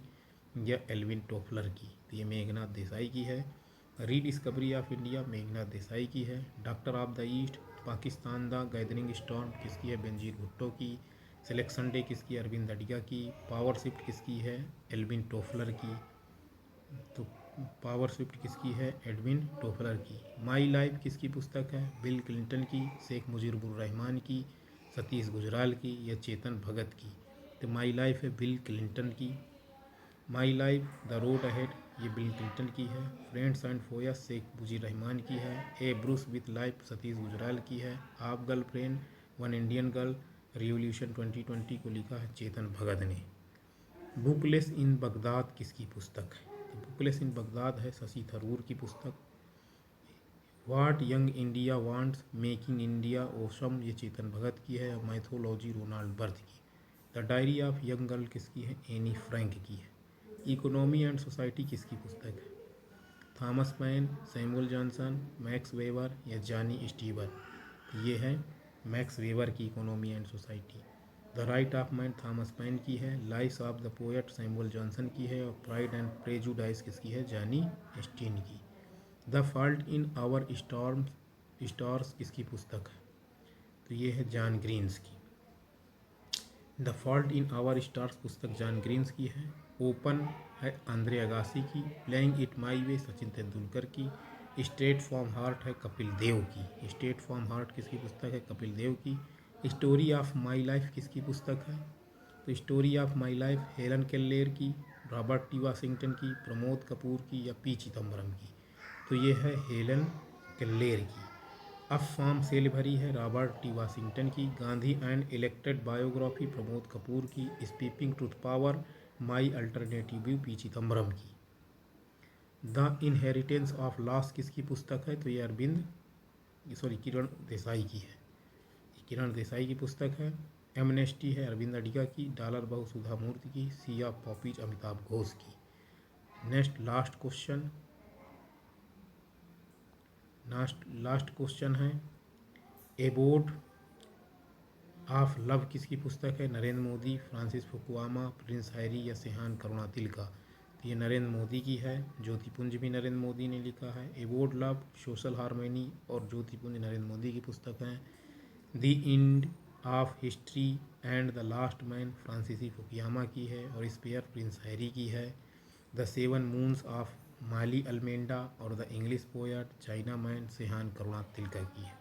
या एल्विन टोफलर की। तो ये मेघनाथ देसाई की है। Rediscovery of India Meghnath Desai की है। Doctor of the east Pakistan the gathering storm किसकी है? बेनजीर भुट्टो की। सिलेक्शन डे किसकी? अरविंद अडिया की। पावर शिफ्ट किसकी है? एल्विन टोफलर की। तो पावर शिफ्ट किसकी है? एडविन टोफलर की। माई लाइफ किसकी पुस्तक है? बिल क्लिंटन की, शेख मुजीबुर रहमान की, सतीश गुजराल की या चेतन भगत की। तो माई लाइफ है बिल क्लिंटन की। My life the road ahead ये बिल क्लिंटन की है। Friends and foes Sheikh Mujibur Rahman की है। A brush with life Satish Gujral की है। Half girlfriend one Indian girl revolution 2020 को लिखा है चेतन भगत ने। बुकलेस इन बगदाद किसकी पुस्तक है? तो बुकलेस इन बगदाद है शशि थरूर की पुस्तक। What young India wants making India awesome ये चेतन भगत की है। मैथोलॉजी रोनाल्ड बर्थ की। The diary of young girl किसकी है? एनी फ्रैंक की है। इकोनॉमी एंड सोसाइटी किसकी पुस्तक है? Thomas Paine, Samuel Johnson, Max Weber या जॉनी स्टीवर। ये है मैक्स वेबर की economy and society. The right of mind Thomas Paine की है। Life of the poet Samuel Johnson की है। और प्राइड एंड प्रेजुडाइस किसकी है? जॉनी स्टीन की। The fault in our stars किसकी पुस्तक है? तो ये है जॉन ग्रीन्स की। The fault in our stars पुस्तक जॉन ग्रीन्स की है। ओपन है आंद्रे अगासी की। प्लेइंग इट माई वे सचिन तेंदुलकर की। स्ट्रेट फ्रॉम हार्ट है कपिल देव की। स्ट्रेट फ्रॉम हार्ट किसकी पुस्तक है? कपिल देव की। स्टोरी ऑफ माई लाइफ किसकी पुस्तक है? तो story of my life Helen Keller की, रॉबर्ट टी वाशिंगटन की, प्रमोद कपूर की या P चिदम्बरम की। तो ये है हेलन केल्लेर की। अब फॉर्म सेल भरी है रॉबर्ट टी वाशिंगटन की। Gandhi and elected biography Pramod Kapoor की। Speaking truth power my alternative view P Chidambaram की। द इनहेरिटेंस ऑफ लॉस किसकी पुस्तक है? तो ये अरविंद किरण देसाई की है। किरण देसाई की पुस्तक है। एमनेस्टी है अरविंद अडिगा की। डॉलर बहू सुधा मूर्ति की। Sea of poppies Amitav Ghosh की। नेक्स्ट लास्ट क्वेश्चन है, एबोर्ड ऑफ लव किसकी पुस्तक है? Narendra Modi, Francis Fukuyama, Prince Harry या सिहान करुणातिल का? तो ये नरेंद्र मोदी की है। ज्योतिपुंज भी नरेंद्र मोदी ने लिखा है। एबोर्ड लव, सोशल हार्मनी और ज्योतिपुंज नरेंद्र मोदी की पुस्तक हैं। The end of history and the last man Francis Fukuyama की है और स्पेयर प्रिंस हैरी की है। The seven moons of Maali Almeida और the English poet Chinaman Shehan Karunatilaka की है।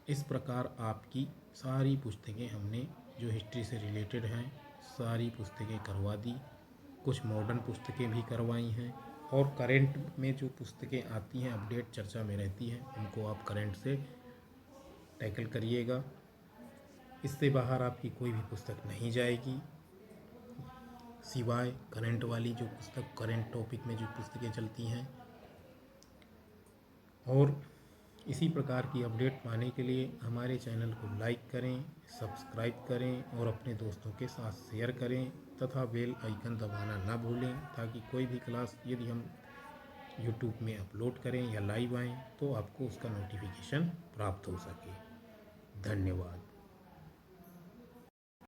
इस प्रकार आपकी सारी पुस्तकें हमने जो हिस्ट्री से रिलेटेड हैं सारी पुस्तकें करवा दी। कुछ मॉडर्न पुस्तकें भी करवाई हैं और करंट में जो पुस्तकें आती हैं अपडेट चर्चा में रहती हैं उनको आप करंट से टैकल करिएगा। इससे बाहर आपकी कोई भी पुस्तक नहीं जाएगी सिवाय करंट वाली जो पुस्तक करंट टॉपिक में जो पुस्तकें चलती हैं। और इसी प्रकार की अपडेट पाने के लिए हमारे चैनल को लाइक करें, सब्सक्राइब करें और अपने दोस्तों के साथ शेयर करें तथा बेल आइकन दबाना ना भूलें ताकि कोई भी क्लास यदि हम यूट्यूब में अपलोड करें या लाइव आएँ तो आपको उसका नोटिफिकेशन प्राप्त हो सके। धन्यवाद।